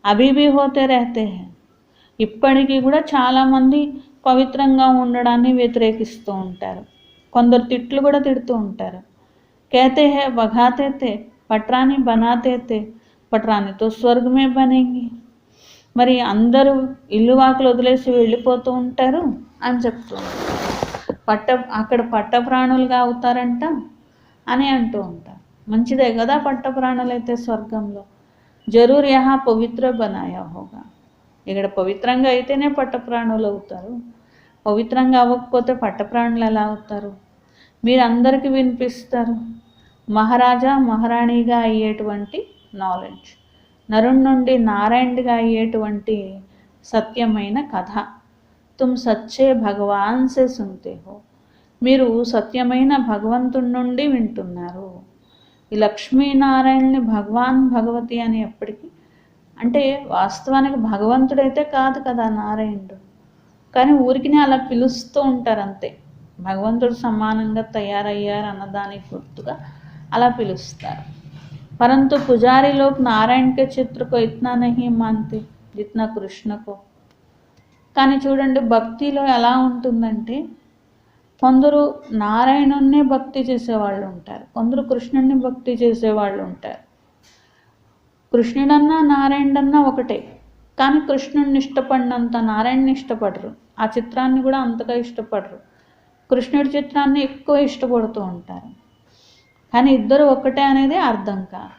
అభీబీ హోతే రహతే హై. ఇప్పటికీ కూడా చాలామంది పవిత్రంగా ఉండడాన్ని వ్యతిరేకిస్తూ ఉంటారు. కొందరు తిట్లు కూడా తిడుతూ ఉంటారు. कहते हैं बघाते थे पटरानी बनाते थे पटरानी तो स्वर्ग में बनेंगी. మరి అందరూ ఇల్లు వాకులు వదిలేసి వెళ్ళిపోతూ ఉంటారు అని చెప్తూ ఉంటారు. అక్కడ పట్టప్రాణులుగా అవుతారంట అని అంటూ ఉంటారు. మంచిదే కదా పట్టప్రాణులైతే స్వర్గంలో. జరూర్ యహా పవిత్ర బనాయా హోగా. ఇక్కడ పవిత్రంగా అయితేనే పట్టప్రాణులు అవుతారు, పవిత్రంగా అవ్వకపోతే పట్టప్రాణులు ఎలా అవుతారు? మీరు అందరికీ వినిపిస్తారు. మహారాజా మహారాణిగా అయ్యేటువంటి నాలెడ్జ్, నరుణ్ నుండి నారాయణుడిగా అయ్యేటువంటి సత్యమైన కథ. తుమ్ సచ్చే భగవాన్ సే సున్తే హో. మీరు సత్యమైన భగవంతుడి నుండి వింటున్నారు. ఈ లక్ష్మీనారాయణని భగవాన్ భగవతి అని ఎప్పటికీ అంటే వాస్తవానికి భగవంతుడైతే కాదు కదా నారాయణుడు, కానీ ఊరికినే అలా పిలుస్తూ ఉంటారు అంతే. భగవంతుడు సమానంగా తయారయ్యారు అన్నదానికి గుర్తుగా అలా పిలుస్తారు. परंतु पुजारी लोग नारायण के चित्र को इतना नहीं मानते जितना कृष्ण को. కానీ చూడండి భక్తిలో ఎలా ఉంటుందంటే కొందరు నారాయణున్నే భక్తి చేసేవాళ్ళు ఉంటారు, కొందరు కృష్ణుడిని భక్తి చేసేవాళ్ళు ఉంటారు. కృష్ణుడన్నా నారాయణుడన్నా ఒకటే, కానీ కృష్ణుడిని ఇష్టపడినంత నారాయణని ఇష్టపడరు, ఆ చిత్రాన్ని కూడా అంతగా ఇష్టపడరు. కృష్ణుడి చిత్రాన్ని ఎక్కువ ఇష్టపడుతూ ఉంటారు, కానీ ఇద్దరు ఒక్కటే అనేది అర్థం కాదు.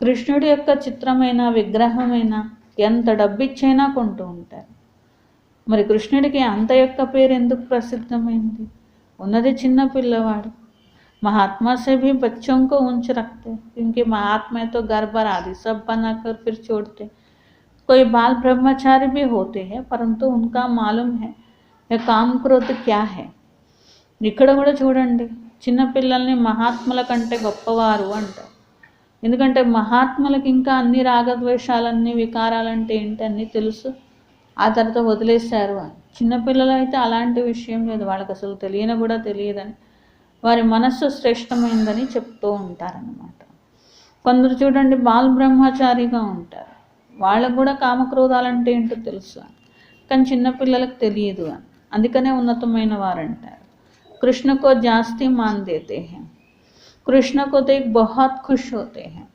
కృష్ణుడి యొక్క చిత్రమైన విగ్రహమైన ఎంత డబ్బిచ్చైనా కొంటూ ఉంటారు. మరి కృష్ణుడికి అంత యొక్క పేరు ఎందుకు ప్రసిద్ధమైంది? ఉన్నది చిన్న పిల్లవాడు. महात्मा से भी बच्चों को ऊंच रखते, क्योंकि महात्मा तो घर पर आदि सब बनाकर फिर छोड़ते. कोई बाल ब्रह्मचारी भी होते हैं, परंतु उनका मालूम है यह काम क्रोध क्या है. ఇక్కడ కూడా చూడండి చిన్నపిల్లల్ని మహాత్ముల కంటే గొప్పవారు అంటారు. ఎందుకంటే మహాత్ములకి ఇంకా అన్ని రాగద్వేషాలన్నీ వికారాలంటే ఏంటన్నీ తెలుసు, ఆ తర్వాత వదిలేశారు అని. చిన్నపిల్లలు అయితే అలాంటి విషయం లేదు, వాళ్ళకి అసలు తెలియని కూడా తెలియదని, వారి మనస్సు శ్రేష్టమైందని చెప్తూ ఉంటారన్నమాట. కొందరు చూడండి బాల బ్రహ్మచారిగా ఉంటారు, వాళ్ళకు కూడా కామక్రోధాలంటే ఏంటో తెలుసు అని, కానీ చిన్నపిల్లలకు తెలియదు అని, అందుకనే ఉన్నతమైన వారు అంటారు. कृष्ण को जास्ती मान देते हैं, कृष्ण को देख बहुत खुश होते हैं.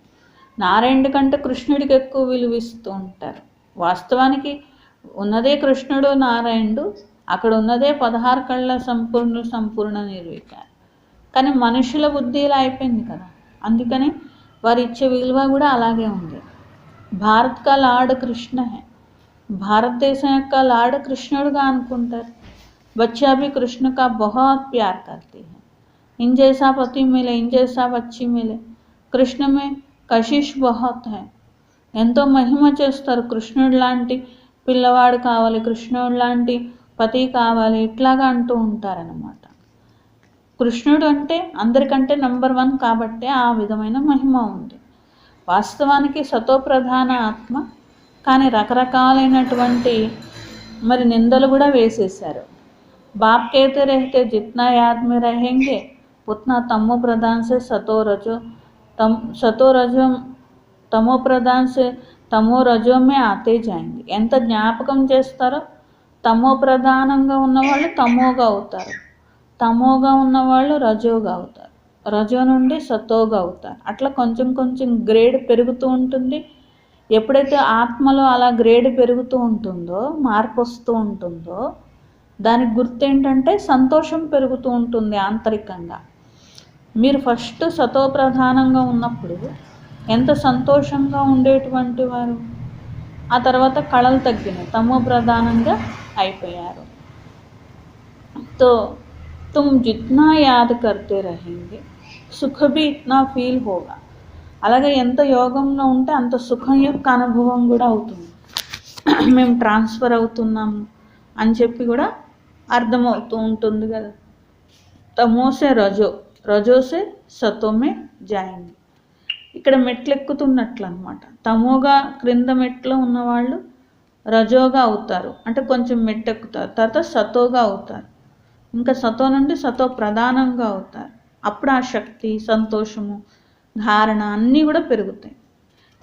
నారాయణుడి కంటే కృష్ణుడికి ఎక్కువ విలువిస్తూ ఉంటారు. వాస్తవానికి ఉన్నదే కృష్ణుడు నారాయణుడు, అక్కడ ఉన్నదే 16 కళ్ళ సంపూర్ణ నిర్వికారం. కానీ మనుషుల బుద్ధి ఇలా అయిపోయింది కదా, అందుకని వారు ఇచ్చే విలువ కూడా అలాగే ఉంది. భారత్ కా లార్డ్ కృష్ణ హై, భారతదేశం యొక్క లార్డ్ కృష్ణుడుగా అనుకుంటారు. बच्चा भी कृष्ण का बहुत प्यार करते हैं. इन जैसा पति मिले, इन जैसा बच्ची मिले. కృష్ణ में కశిష్ बहुत है. ఎంతో మహిమ చేస్తారు, కృష్ణుడు లాంటి పిల్లవాడు కావాలి, కృష్ణుడు లాంటి పతి కావాలి, ఇట్లాగా అంటూ ఉంటారనమాట. కృష్ణుడు అంటే అందరికంటే నెంబర్ 1 కాబట్టి ఆ విధమైన మహిమ ఉంది. వాస్తవానికి సతోప్రధాన ఆత్మ, కానీ రకరకాలైనటువంటి మరి నిందలు కూడా వేసేశారు. बाप कहते रहते जितना याद में रहेंगे उतना तमो प्रधान से सतो रजो तमो प्रधान से तमो रजो में आते जाएंगे. ఎంత జ్ఞాపకం చేస్తారో తమో ప్రధానంగా ఉన్నవాళ్ళు తమోగా అవుతారు, తమోగా ఉన్నవాళ్ళు రజోగా అవుతారు, రజో నుండి సతోగా అవుతారు. అట్లా కొంచెం కొంచెం గ్రేడ్ పెరుగుతూ ఉంటుంది. ఎప్పుడైతే ఆత్మలో అలా గ్రేడ్ పెరుగుతూ ఉంటుందో, మార్పు వస్తూ ఉంటుందో, దానికి గుర్తు ఏంటంటే సంతోషం పెరుగుతూ ఉంటుంది ఆంతరికంగా. మీరు ఫస్ట్ సతోప్రధానంగా ఉన్నప్పుడు ఎంత సంతోషంగా ఉండేటువంటి వారు, ఆ తర్వాత కళలు తగ్గినాయి, తమో ప్రధానంగా అయిపోయారు. తో తుమ్ జిత్నా యాద్ కర్తే రహేంగే సుఖ భీ ఇత్నా ఫీల్ హోగా. అలాగే ఎంత యోగంలో ఉంటే అంత సుఖం యొక్క అనుభవం కూడా అవుతుంది. మేము ట్రాన్స్ఫర్ అవుతున్నాము అని చెప్పి కూడా అర్థమవుతూ ఉంటుంది కదా. తమోసే రజో, రజోసే సతోమే జాయింది. ఇక్కడ మెట్లు ఎక్కుతున్నట్లు అనమాట. తమోగా క్రింద మెట్లో ఉన్నవాళ్ళు రజోగా అవుతారు, అంటే కొంచెం మెట్టు ఎక్కుతారు, తర్వాత సతోగా అవుతారు, ఇంకా సతో నుండి సతో ప్రధానంగా అవుతారు. అప్పుడు ఆ శక్తి, సంతోషము, ధారణ అన్నీ కూడా పెరుగుతాయి.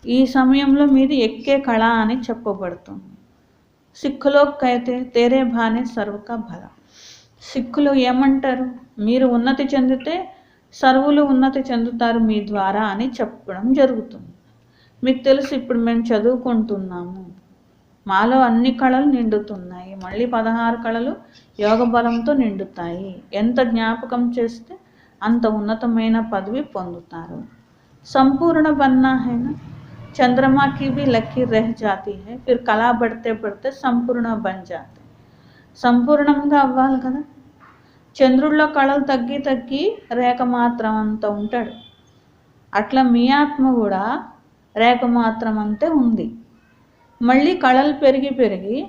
ఈ సమయంలో మీది ఎక్కే కళ అని చెప్పబడుతుంది. సిక్కులో కైతే తేరే భానే సర్వకా భల. సిక్కులు ఏమంటారు, మీరు ఉన్నతి చెందితే సర్వులు ఉన్నతి చెందుతారు మీ ద్వారా అని చెప్పడం జరుగుతుంది. మీకు తెలుసు, ఇప్పుడు మేము చదువుకుంటున్నాము, మాలో అన్ని కళలు నిండుతున్నాయి, మళ్ళీ 16 కళలు యోగ బలంతో నిండుతాయి. ఎంత జ్ఞాపకం చేస్తే అంత ఉన్నతమైన పదవి పొందుతారు. సంపూర్ణ బన్నా హైనా चंद्रमा की भी लकीर रह जाती है, फिर कला बढ़ते बढ़ते संपूर्ण बन जाते. సంపూర్ణంగా అవ్వాలి కదా. చంద్రుల్లో కళలు తగ్గి తగ్గి రేఖ మాత్రం అంత ఉంటాడు, అట్లా మీ ఆత్మ కూడా రేఖ మాత్రం అంతే ఉంది. మళ్ళీ కళలు పెరిగి పెరిగి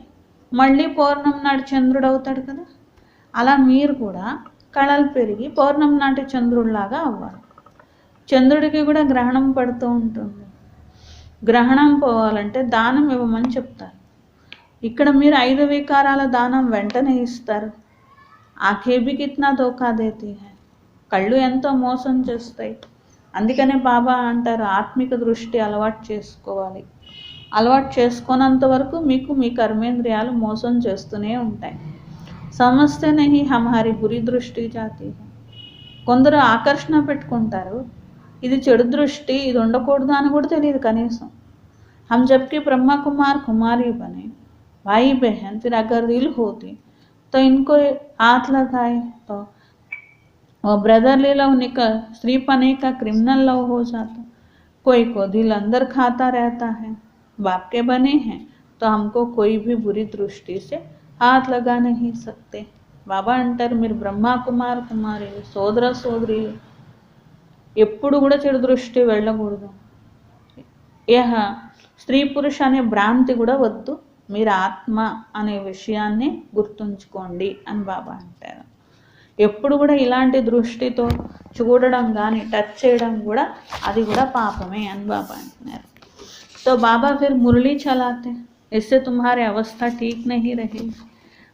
మళ్ళీ పౌర్ణం నాటి చంద్రుడు అవుతాడు కదా. అలా మీరు కూడా కళలు పెరిగి పౌర్ణం నాటి చంద్రుడిలాగా అవ్వాలి. చంద్రుడికి కూడా గ్రహణం పడుతూ ఉంటుంది. గ్రహణం పోవాలంటే దానం ఇవ్వమని చెప్తారు. ఇక్కడ మీరు 5 వికారాల దానం వెంటనే ఇస్తారు. ఆఖే భీ కిత్నా ధోకా దేతీ హై, కళ్ళు ఎంతో మోసం చేస్తాయి. అందుకనే బాబా అంటారు ఆత్మిక దృష్టి అలవాటు చేసుకోవాలి. అలవాటు చేసుకోనంత వరకు మీకు మీ కర్మేంద్రియాలు మోసం చేస్తూనే ఉంటాయి. సమస్తే నహి హమారి బురి దృష్టి జాతి. కొందరు ఆకర్షణ పెట్టుకుంటారు, ఇది చెడు దృష్టి, ఇది ఉండకూడదు అని కూడా తెలియదు కనీసం. हम जबकि ब्रह्मा कुमार कुमारी बने, भाई बहन, फिर अगर दिल होती तो इनको हाथ लगाए तो वो ब्रदरली लव निकल स्त्री पने का क्रिमिनल लव हो जाता. कोई को दिल अंदर खाता रहता है, बाप के बने हैं तो हमको कोई भी बुरी दृष्टि से हाथ लगा नहीं सकते. బాబా అంటారు మీరు బ్రహ్మా కుమార్ కుమారి సోదర సోదరి ఎప్పుడు కూడా చెడు దృష్టి వెళ్ళకూడదు. యహ స్త్రీ పురుష అనే భ్రాంతి కూడా వద్దు, మీరు ఆత్మ అనే విషయాన్ని గుర్తుంచుకోండి అని బాబా అంటారు. ఎప్పుడు కూడా ఇలాంటి దృష్టితో చూడడం కానీ టచ్ చేయడం కూడా అది కూడా పాపమే అని బాబా అంటున్నారు. तो बाबा फिर मुरली चलाते, इससे तुम्हारी अवस्था ठीक नहीं रहेगी.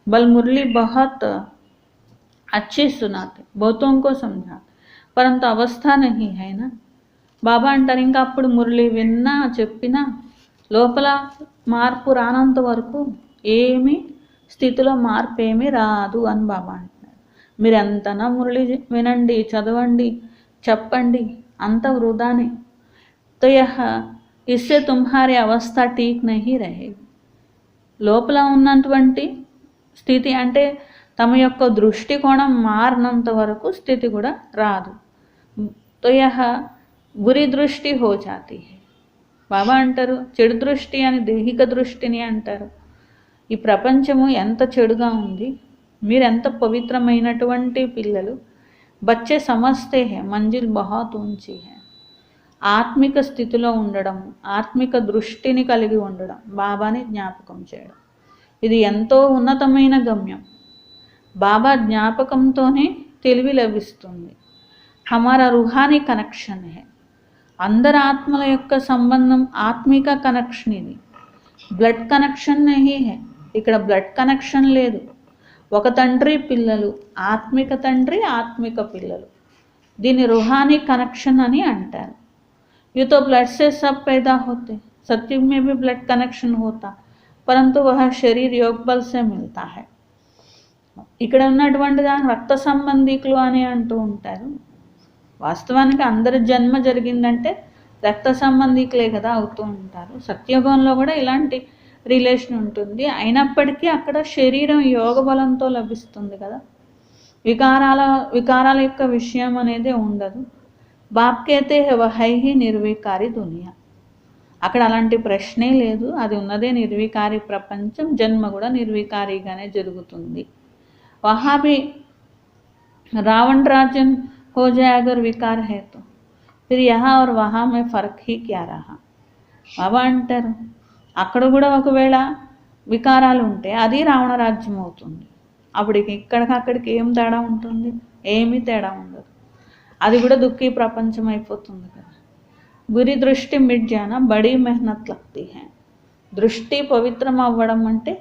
बल मुरली बहुत अच्छी सुनाते, बहुतों को समझाते, परंतु अवस्था नहीं है ना. బాబా అంటారు ఇంకా అప్పుడు మురళి విన్నా చెప్పినా లోపల మార్పు రానంత వరకు ఏమీ స్థితిలో మార్పు ఏమీ రాదు అని బాబా అంటున్నారు. మీరు ఎంతనా మురళి వినండి, చదవండి, చెప్పండి, అంత వృధానే. तो यह इससे तुम्हारी अवस्था ठीक नहीं रहेगी. లోపల ఉన్నటువంటి స్థితి అంటే తమ యొక్క దృష్టికోణం మారినంత వరకు స్థితి కూడా రాదు. तो यह बुरी दृष्टि हो जाती है. బాబా అంటారు చెడు దృష్టి అని దైహిక దృష్టిని అంటారు. ఈ ప్రపంచము ఎంత చెడుగా ఉంది, మీరెంత పవిత్రమైనటువంటి పిల్లలు. బచ్చే సమస్తే హే మంజిల్ బహుత్ ఊంచి హే. ఆత్మిక స్థితిలో ఉండడం, ఆత్మిక దృష్టిని కలిగి ఉండడం, బాబాని జ్ఞాపకం చేయడం, ఇది ఎంతో ఉన్నతమైన గమ్యం. బాబా జ్ఞాపకంతోనే తెలివి లభిస్తుంది. హమారా రుహానీ కనెక్షన్ హే. అందరి ఆత్మల యొక్క సంబంధం ఆత్మిక కనెక్షన్. ఇది బ్లడ్ కనెక్షన్ నహీ హే. ఇక్కడ బ్లడ్ కనెక్షన్ లేదు. ఒక తండ్రి పిల్లలు, ఆత్మిక తండ్రి ఆత్మిక పిల్లలు. దీన్ని రుహానీ కనెక్షన్ అని అంటారు. ये तो ब्लड से सब पैदा होते, सत्युग में भी ब्लड कनेक्शन होता, परंतु वह शरीर योग बल से मिलता है. ఇక్కడ ఉన్నటువంటి దాని రక్త సంబంధికులు అని అంటూ ఉంటారు. వాస్తవానికి అందరి జన్మ జరిగిందంటే రక్త సంబంధికులే కదా అవుతూ ఉంటారు. సత్యయుగంలో కూడా ఇలాంటి రిలేషన్ ఉంటుంది. అయినప్పటికీ అక్కడ శరీరం యోగ బలంతో లభిస్తుంది కదా, వికారాల యొక్క విషయం అనేది ఉండదు. బాప్ కేతే వహై హి నిర్వికారి దునియా. అక్కడ అలాంటి ప్రశ్నే లేదు, అది ఉన్నదే నిర్వికారి ప్రపంచం. జన్మ కూడా నిర్వికారిగానే జరుగుతుంది. వహా భీ రావణ రాజ్యం हो जाए अगर विकार है तो फिर यहाँ और वहाँ में फ़र्क ही क्या रहा. బాబా అంటారు అక్కడ కూడా ఒకవేళ వికారాలు ఉంటే అది రావణ రాజ్యం అవుతుంది. అప్పుడు ఇక్కడికక్కడికి ఏం తేడా ఉంటుంది? ఏమీ తేడా ఉండదు. అది కూడా దుఃఖీ ప్రపంచం అయిపోతుంది కదా. బురి దృష్టి మిట్ జానా బడీ మెహనత్ లగ్తీ హై. దృష్టి పవిత్రం అవ్వడం అంటే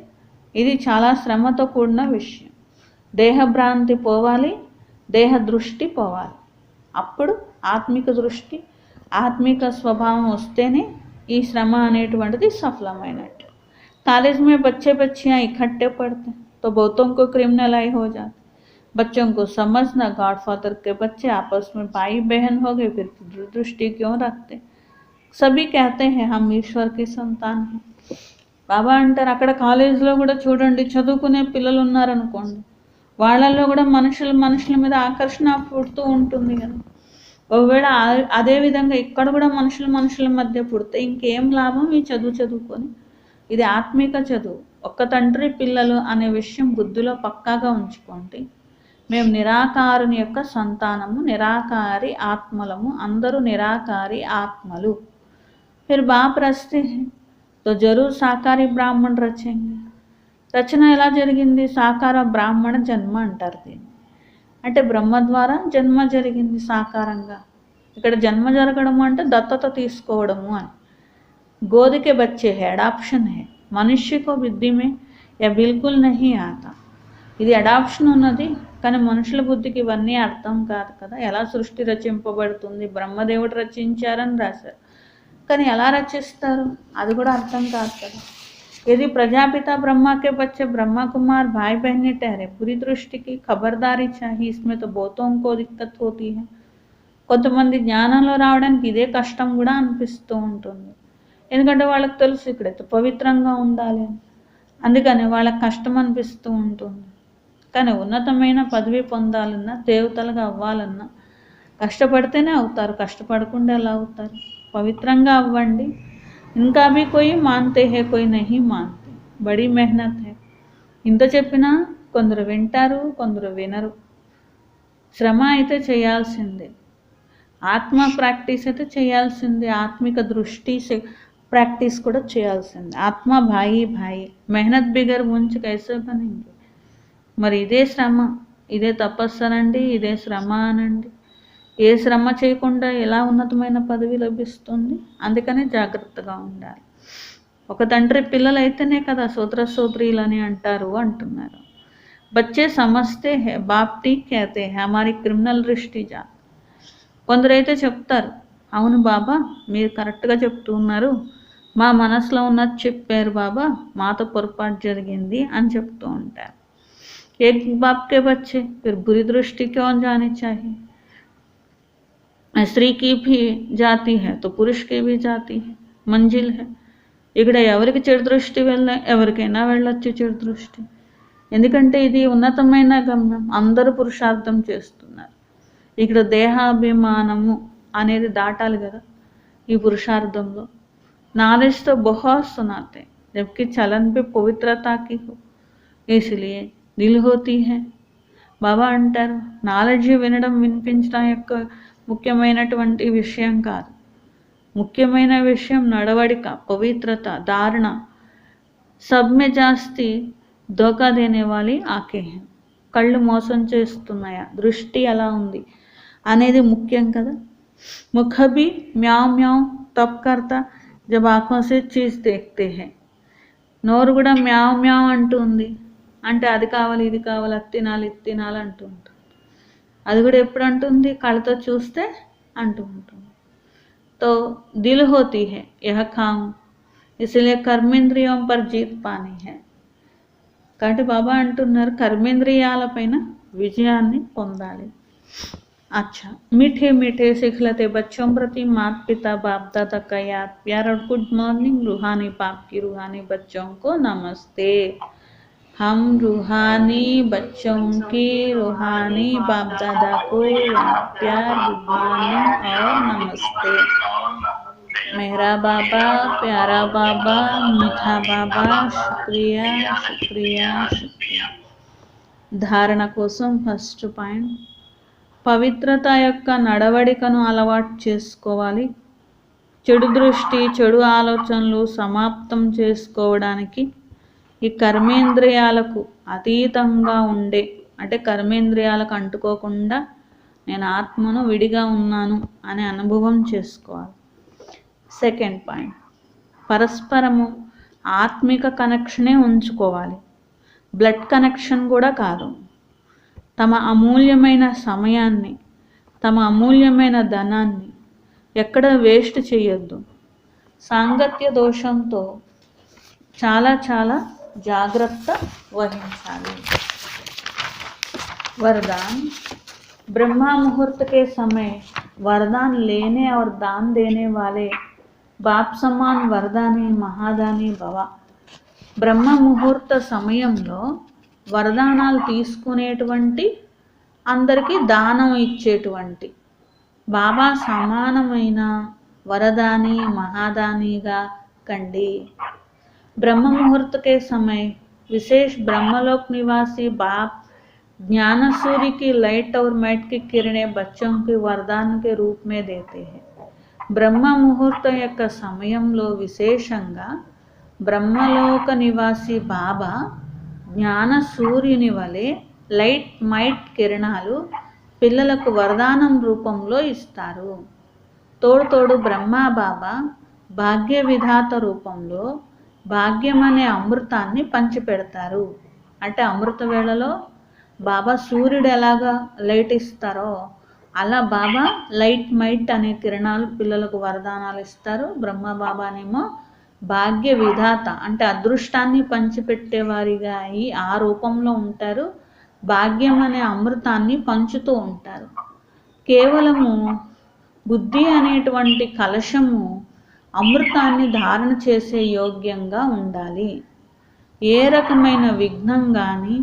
ఇది చాలా శ్రమతో కూడిన విషయం. దేహభ్రాంతి పోవాలి, దేహ దృష్టి పోవాలి. అప్పుడు ఆత్మిక దృష్టి, ఆత్మిక స్వభావం వస్తేనే ఈ శ్రమ అనేటువంటిది సఫలమైనట్టు. कॉलेज में बच्चे बच्चियाँ इकट्ठे पढ़ते तो बहुतों को क्रिमिनल आई हो जाती. बच्चों को समझना गॉडफादर के बच्चे आपस में भाई बहन हो गए, फिर दृष्टि क्यों रखते. सभी कहते हैं हम ईश्वर की संतान हैं. బాబా అంటారు అక్కడ కాలేజీలో కూడా చూడండి, చదువుకునే పిల్లలు ఉన్నారనుకోండి, వాళ్ళల్లో కూడా మనుషుల మీద ఆకర్షణ పుడుతూ ఉంటుంది కదా. ఒకవేళ అదేవిధంగా ఇక్కడ కూడా మనుషుల మధ్య పుడితే ఇంకేం లాభం ఈ చదువుకొని. ఇది ఆత్మిక చదువు. ఒక్క తండ్రి పిల్లలు అనే విషయం బుద్ధిలో పక్కాగా ఉంచుకోండి. మేము నిరాకారుని యొక్క సంతానము, నిరాకారి ఆత్మలము, అందరూ నిరాకారి ఆత్మలు. फिर बाप रचते हैं तो जरूर साकारी ब्राह्मण रचेंगे. రచన ఎలా జరిగింది? సాకార బ్రాహ్మణ జన్మ అంటారు దీన్ని. అంటే బ్రహ్మ ద్వారా జన్మ జరిగింది సాకారంగా. ఇక్కడ జన్మ జరగడము అంటే దత్తత తీసుకోవడము అని. गोद के बच्चे है, अडॉप्शन है. मनुष्य को बुद्धि में या बिल्कुल नहीं आता. ఇది అడాప్షన్ ఉన్నది కానీ మనుషుల బుద్ధికి ఇవన్నీ అర్థం కాదు కదా. ఎలా సృష్టి రచింపబడుతుంది, బ్రహ్మదేవుడు రచించారని రాశారు, కానీ ఎలా రచిస్తారు అది కూడా అర్థం కాదు కదా. यदि प्रजापिता ब्रह्मा के बच्चे ब्रह्मा कुमार भाई बहने ठहरे, पूरी दृष्टि की खबरदारी चाहिए. इसमें तो बहुतों को दिक्कत होती है. కొంతమంది జ్ఞానంలో రావడానికి ఇదే కష్టం కూడా అనిపిస్తూ ఉంటుంది. ఎందుకంటే వాళ్ళకి తెలుసు ఇక్కడైతే పవిత్రంగా ఉండాలి అని, అందుకని వాళ్ళకి కష్టం అనిపిస్తూ ఉంటుంది. కానీ ఉన్నతమైన పదవి పొందాలన్నా, దేవతలుగా అవ్వాలన్నా కష్టపడితేనే అవుతారు, కష్టపడకుండా ఎలా అవుతారు? పవిత్రంగా అవ్వండి. ఇంకా भी कोई मानते हैं, कोई नहीं मानते, बड़ी मेहनत है. ఇంత చెప్పినా కొందరు వింటారు, కొందరు వినరు. శ్రమ అయితే చేయాల్సిందే, ఆత్మ ప్రాక్టీస్ అయితే చేయాల్సిందే, ఆత్మిక దృష్టి ప్రాక్టీస్ కూడా చేయాల్సిందే. ఆత్మ భాయి భాయి, మెహనత్ బిగర్ ఉంచి కైసే బనేంగే. మరి ఇదే శ్రమ, ఇదే తపస్సు అనండి, ఇదే శ్రమ అనండి. ఏ శ్రమ చేయకుండా ఎలా ఉన్నతమైన పదవి లభిస్తుంది? అందుకని జాగ్రత్తగా ఉండాలి. ఒక తండ్రి పిల్లలు అయితేనే కదా సోదర సోదరీలని అంటారు అంటున్నారు. బచ్చే సమస్తే హే బాప్ ఠీక్ కహతే హై, హమారీ క్రిమినల్ దృష్టి జా. కొందరైతే చెప్తారు, అవును బాబా మీరు కరెక్ట్గా చెప్తున్నారు, మా మనసులో ఉన్నది చెప్పారు బాబా, మాతో పొరపాటు జరిగింది అని చెప్తూ ఉంటారు. ఏక్ బాప్ కే బచ్చే ఫిర్ బురి దృష్టి క్యోं जानी चाहिए. స్త్రీ की भी जाती है तो पुरुष की भी जाती है, मंजिल है. ఇక్కడ ఎవరికి చెడు దృష్టి ఎవరికైనా వెళ్ళొచ్చు చెడు దృష్టి. ఎందుకంటే ఇది ఉన్నతమైన గమ్యం, అందరూ పురుషార్థం చేస్తున్నారు. ఇక్కడ దేహాభిమానము అనేది దాటాలి కదా ఈ పురుషార్థంలో. नालेज तो बहुत सुनाते जबकि चलन पे पवित्रता की हो, इसलिए दिल होती है. బాబా అంటారు, నాలెడ్జ్ వినడం వినిపించడం యొక్క ముఖ్యమైనటువంటి విషయం కాదు, ముఖ్యమైన విషయం నడవడిక, పవిత్రత, ధారణ. సబ్ మే జాస్తి ధోకా దేనే వాలి ఆకే హై. కళ్ళు మోసం చేస్తున్నాయా, దృష్టి ఎలా ఉంది అనేది ముఖ్యం కదా. ముఖ భీ మ్యావ్ మ్యావ్ తబ్ కర్తా జబ్ ఆంఖోं से चीज देखते हैं. నోరు కూడా మ్యావ్ మ్యావ్ అంటుంది, అంటే అది కావాలి ఇది కావాలి, అది తినాలి ఇది తినాలి అంటూ ఉంటుంది. అది కూడా ఎప్పుడు అంటుంది? కళ్ళతో చూస్తే అంటూ ఉంటుంది. తో దిల్ హోతీ హై యహ ఖాం, ఇసిలియే కర్మేంద్రియం పర్ జీత్ పానీ హై. కాబట్టి బాబా అంటున్నారు కర్మేంద్రియాలపైన విజయాన్ని పొందాలి. अच्छा, मीठे मीठे सिखलते बच्चों प्रति माता पिता बाप दादा का याद प्यार और गुड मॉर्निंग. रूहानी बाप की रूहानी बच्चों को नमस्ते. हम रूहानी बच्चों की रूहानी बाप दादा को याद प्यार गुड मॉर्निंग और नमस्ते. मेहरा बाबा, प्यारा बाबा, मीठा बाबा, शुक्रिया शुक्रिया शुक्रिया. ధారణ కోసం ఫస్ట్ పాయింట్, పవిత్రత యొక్క నడవడికను అలవాటు చేసుకోవాలి. చెడు దృష్టి, చెడు ఆలోచనలు సమాప్తం చేసుకోవడానికి ఈ కర్మేంద్రియాలకు అతీతంగా ఉండే, అంటే కర్మేంద్రియాలకు అంటుకోకుండా నేను ఆత్మను విడిగా ఉన్నాను అనే అనుభవం చేసుకోవాలి. సెకండ్ పాయింట్, పరస్పరము ఆత్మిక కనెక్షనే ఉంచుకోవాలి, బ్లడ్ కనెక్షన్ కూడా కాదు. తమ అమూల్యమైన సమయాన్ని, తమ అమూల్యమైన ధనాన్ని ఎక్కడ వేస్ట్ చేయొద్దు. సాంగత్య దోషంతో చాలా చాలా జాగ్రత్త వహించాలి. वरदान, ब्रह्मा मुहूर्त के समय वरदान लेने और दान देने वाले बाप समान वरदानी महादानी भव. బ్రహ్మ ముహూర్త సమయంలో వరదానాలు తీసుకునేటువంటి, అందరికీ దానం ఇచ్చేటువంటి బాబా సమానమైన వరదాని మహాదానిగా కండి. ब्रह्म मुहूर्त के समय विशेष ब्रह्मलोक निवासी बाप ज्ञान सूर्य की लाइट और मैट की किरणें बच्चों के वरदान के रूप में देते हैं. ब्रह्म मुहूर्त యొక్క సమయంలో విశేషంగా బ్రహ్మలోక నివాసి బాబా జ్ఞాన సూర్యుని వలె లైట్ మైట్ కిరణాలు పిల్లలకు వరదానం రూపంలో ఇస్తారు. తోడు బ్రహ్మ బాబా భాగ్య విధాత రూపంలో భాగ్యం అనే అమృతాన్ని పంచిపెడతారు. అంటే అమృత వేళలో బాబా సూర్యుడు ఎలాగా లైట్ ఇస్తారో అలా బాబా లైట్ మైట్ అనే కిరణాలు పిల్లలకు వరదానాలు ఇస్తారు. బ్రహ్మ బాబానేమో భాగ్య విధాత అంటే అదృష్టాన్ని పంచిపెట్టేవారిగా అయి ఆ రూపంలో ఉంటారు. భాగ్యం అనే అమృతాన్ని పంచుతూ ఉంటారు. కేవలము బుద్ధి అనేటువంటి కలశము అమృతాన్ని ధారణ చేసే యోగ్యంగా ఉండాలి. ఏ రకమైన విఘ్నం కానీ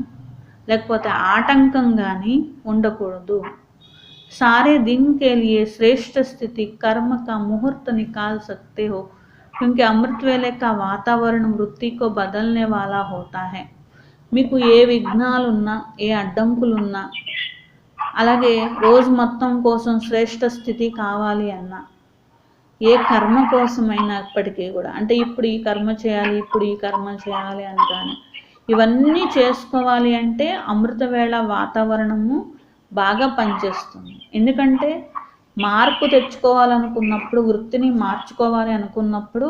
లేకపోతే ఆటంకం కానీ ఉండకూడదు. सारे दिन के लिए श्रेष्ठ स्थिति कर्म का मुहूर्त निकाल सकते हो, क्योंकि अमृत वेले का वातावरण वृत्ति को बदलने वाला होता है. మీకు ఏ విఘ్నాలున్నా ఏ అడ్డంకులున్నా అలాగే రోజు మొత్తం కోసం శ్రేష్ఠ స్థితి కావాలి అన్నా ఏ కర్మ కోసమైనప్పటికీ కూడా అంటే ఇప్పుడు ఈ కర్మ చేయాలి ఇప్పుడు ఈ కర్మ చేయాలి అని కానీ ఇవన్నీ చేసుకోవాలి అంటే అమృతవేళ వాతావరణము బాగా పనిచేస్తుంది. ఎందుకంటే మార్పు తెచ్చుకోవాలనుకున్నప్పుడు వృత్తిని మార్చుకోవాలి అనుకున్నప్పుడు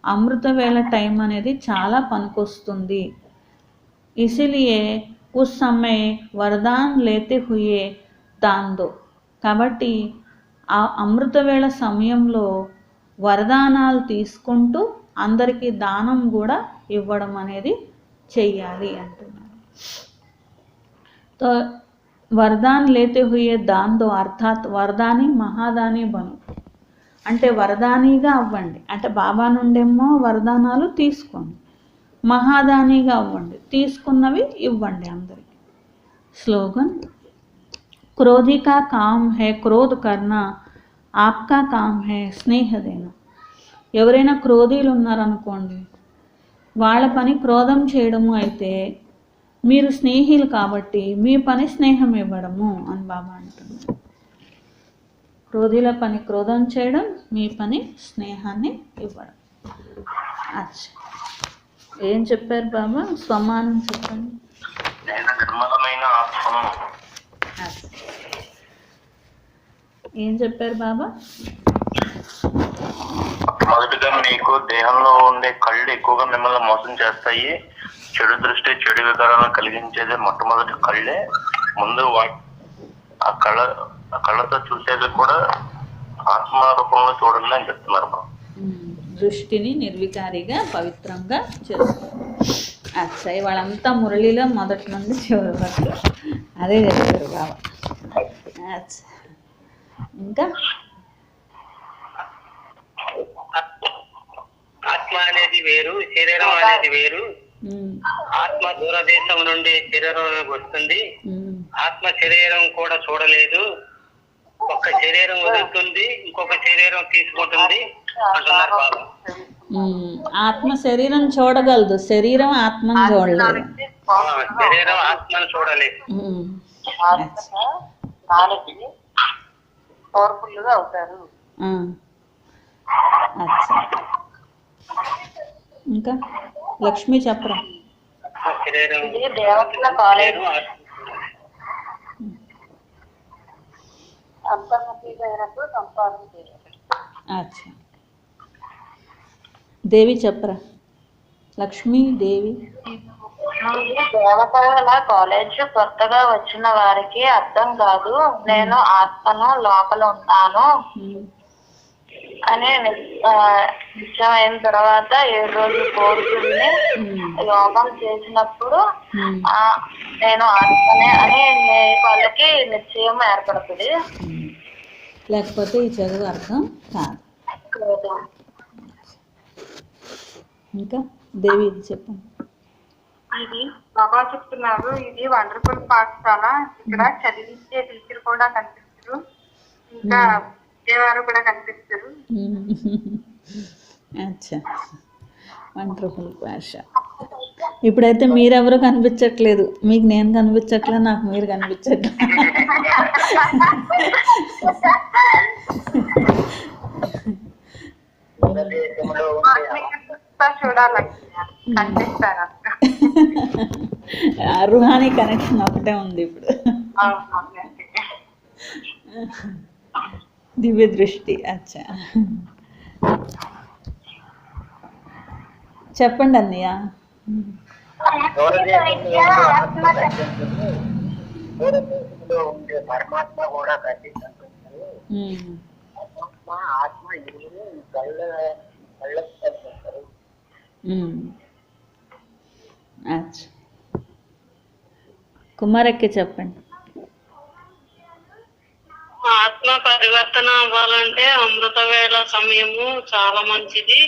అమృతవేళ టైం అనేది చాలా పనికొస్తుంది. ఇసిలియే ఉస్ సమయ వరదాన్ లేతే హుయే దాన్ దో. కాబట్టి ఆ అమృతవేళ సమయంలో వరదానాలు తీసుకుంటూ అందరికీ దానం కూడా ఇవ్వడం అనేది చెయ్యాలి అంటున్నారు. తో వరదాన్ లేతే హుయే దాన్ దో అర్థాత్ వరదాని మహాదాని బను అంటే వరదానిగా అవ్వండి. అంటే బాబా నుండేమో వరదానాలు తీసుకోండి, మహాదానిగా అవ్వండి, తీసుకున్నవి ఇవ్వండి అందరికీ. స్లోగన్ క్రోధి కా కామ్ హై క్రోధ్ కర్నా, ఆప్కా కామ్ హై స్నేహ దేనా. ఎవరైనా క్రోధీలు ఉన్నారనుకోండి, వాళ్ళ పని క్రోధం చేయడము అయితే మీరు స్నేహిలు కాబట్టి మీ పని స్నేహం ఇవ్వడము అని బాబా అంటున్నారు. క్రోధీల పని క్రోధం చేయడం, మీ పని స్నేహాన్ని ఇవ్వడం. అచ్చా, ఏం చెప్పారు బాబా? స్వమానం చెప్పండి. నిర్మలమైన ఆత్మను. ఏం చెప్పారు బాబా? మొదటిగా మీకు దేహంలో ఉండే కళ్ళు ఎక్కువగా మిమ్మల్ని మోసం చేస్తాయి. చెడు దృష్టి చెడు వికారాలను కలిగించేది మొట్టమొదటి కళ్ళే. ముందు ఆ కళ్ళతో చూసేది కూడా ఆత్మ రూపంలో చూడండి అని చెప్తున్నారు. దృష్టిని నిర్వికారిగా పవిత్రంగా చేస్తారు. అచ్చా, వాళ్ళంతా మురళిలో మొదటి నుండి చివరి వరకు అదే చెప్పారు బాబా. అచ్చా, ఇంకా ఆత్మ అనేది వేరు, శరీరం అనేది వేరు. ఆత్మ దూరదేశం నుండి శరీరంలోకి వస్తుంది. ఆత్మ శరీరం కూడా చూడలేదు. ఒక శరీరం వదులుతుంది, ఇంకొక శరీరం తీసుకుంటుంది అంటున్నారు బాబా. ఆత్మ శరీరం చూడగలదు, శరీరం ఆత్మను చూడలేదు. శరీరం ఆత్మను చూడలేదు. పవర్ఫుల్ గా అవుతారు. ఇంకా లక్ష్మి చెప్పరా? దేవతల కాలేజ్ అచ్చా, దేవి చెప్పరా? లక్ష్మీ దేవి. దేవతల కాలేజ్ కొత్తగా వచ్చిన వారికి అర్థం కాదు. నేను ఆత్మను లోపల ఉన్నాను అని నిశ్చయమైన తర్వాత 7 రోజులు కోరుకుని యోగం చేసినప్పుడు నేను ఆత్మనే అని వాళ్ళకి నిశ్చయం ఏర్పడుతుంది. లేకపోతే ఈ చదువు అర్థం కాదు. ఇంకా దేవి చెప్పండి. ఇది బాబా చెప్తున్నారు, ఇది వండర్ఫుల్ పాఠశాల. ఇక్కడ చదివించే టీచర్ కూడా కనిపిస్తారు, ఇంకా వారు కూడా కనిపిస్తారు. అచ్చా, వండర్ఫుల్ పాఠశాల. ఇప్పుడైతే మీరెవరు కనిపించట్లేదు, మీకు నేను కనిపించట్లే, నాకు మీరు కనిపించట్లే. రుహానీ కనెక్షన్ ఒకటే ఉంది ఇప్పుడు. దివ్య దృష్టి. అచ్చా, చెప్పండి అన్నయ్య. దూరదేశంలో ఉండే పరమాత్మ కూడా కనిపిస్తుంటారు. ఉమ్, పరమాత్మ ఆత్మ ఇరువురు కళ్ళకు కనిపిస్తారు. ఉమ్. అచ్చా. కుమారక్కి చెప్పండి. ఆత్మ పరివర్తన అవ్వాలంటే అమృత వేళ సమయము చాలా మంచిది.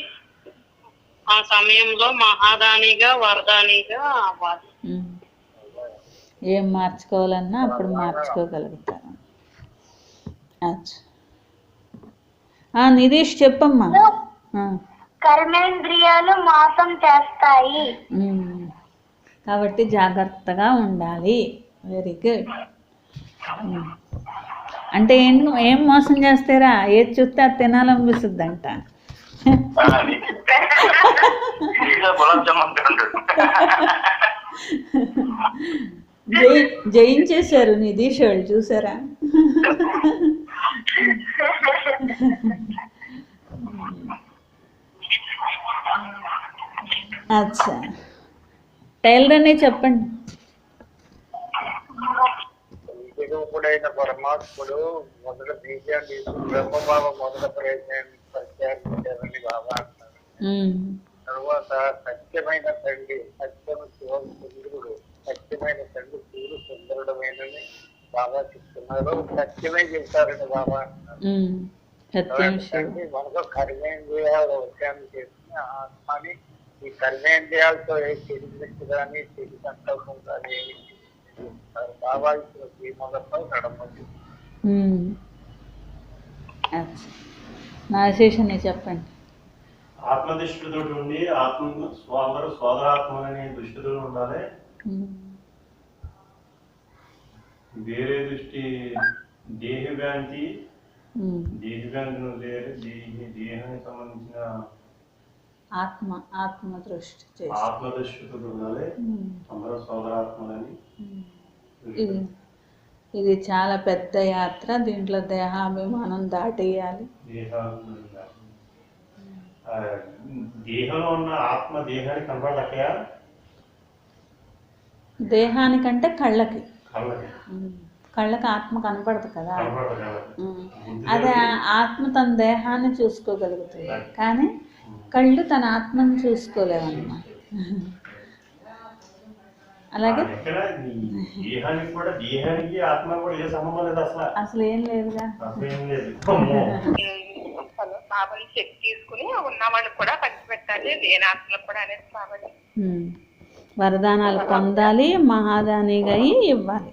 ఆ సమయంలో మహాదానిగా వరదానిగా అవ్వాలి. ఉమ్. ఏం మార్చుకోవాలన్నా అప్పుడు మార్చుకోగలుగుతారు. అచ్చా. నితీష్ చెప్పమ్మా. కర్మేంద్రియాలు మోసం చేస్తాయి. కాబట్టి జాగ్రత్తగా ఉండాలి. Very good. అంటే ఏం మోసం చేస్తారా? ఏది చూస్తే అది తినాలనిపిస్తుందంట. గులాబ్ జామున్ తింటాడు. జయించేశారు నితీష్ వాళ్ళు, చూసారా? అచ్చా, టైలర్ అనే చెప్పండి. రూపుడైన పరమాత్ముడు మొదట బీజాన్ని బ్రహ్మభావ మొదట ప్రత్యాన్ని బాబా అంటారు. తర్వాత సత్యమైన తండ్రి, సత్యము శివసుందరుడు, సత్యమైన తండ్రి శివుడు సుందరుడమైనని బాబా చెప్తున్నారు. సత్యమే చెప్తారని బాబా అంటున్నారు. మనకు కర్మేంద్రియాలు వచ్చాన్ని చేసిన ఆత్మని ఈ కర్మేంద్రియాలతో ఏ చెడు కానీ చెడు సంకల్పం కానీ బాబా ఇచ్చిన శ్రీమతంపై నడమంది. నా విశేషాన్ని చెప్పండి. ఆత్మదృష్టితో ఉండి అందరూ సోదరాత్మని దృష్టితో ఉండాలి. వేరే దృష్టి దేహభ్రాంతి దేహానికి సంబంధించిన ఆత్మదృష్టితో ఉండాలి. అందరూ సోదరాత్మలని. ఇది చాలా పెద్ద యాత్ర. దీంట్లో దేహాభిమానం దాటేయాలి. దేహంలో ఉన్న ఆత్మ దేహానికి కనపడలక్కయా? దేహానికంటే కళ్ళకి ఆత్మ కనపడదు కదా. అదే ఆత్మ తన దేహాన్ని చూసుకోగలుగుతుంది, కానీ కళ్ళు తన ఆత్మను చూసుకోలేవన్నమాట. అలాగే అసలు ఏం లేదుగా. బాబాని చెక్ తీసుకుని ఉన్నవాళ్ళు కూడా పంచిపెట్టాలి, లేనాత్మలు కూడా అనేది బాబాని వరదానాలు పొందాలి, మహాదానిగా ఇవ్వాలి.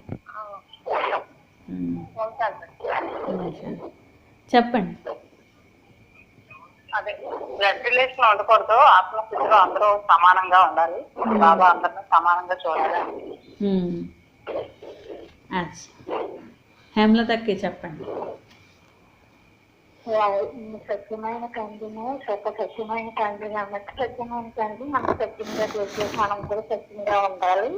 చెప్పండి. అదే బ్లడ్ రిలేషన్ ఉండకూడదు, ఆత్మస్థితిలో అందరూ సమానంగా ఉండాలి, బాబా అందరినీ సమానంగా చూడాలి. హేమలతకి చెప్పండి. సత్యమైన తండ్రిని సత్యమైన తండ్రి కాబట్టి సత్యమైన తండ్రి మనం సత్యంగా చేసేసి మనం కూడా సత్యంగా ఉండాలి.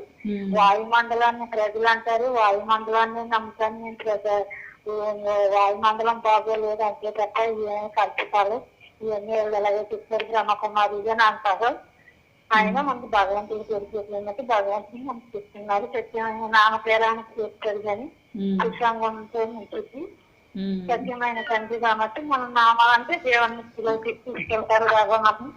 వాయుమండలాన్ని ప్రజలు అంటారు, వాయుమండలాన్ని నమ్ముతాను నేను. వాయుమండలం బాగోలేదు అంతే తప్ప ఇవన్నీ కల్పితాలు, ఇవన్నీ ఎలాగే చెప్పారు బ్రహ్మకుమారి అని అంటారు. ఆయన మనకు భగవంతుడు తెలిసేట్లయినట్టు భగవంతుని మనకు చెప్తున్నారు. సత్యమైన నామపేరానికి చేస్తారు కానీ కుషంగంతో ఉంటుంది. సత్యమైన తండ్రి కాబట్టి మనం నామాలంటే దేవుని తీసుకెళ్తారు బాబా మనం.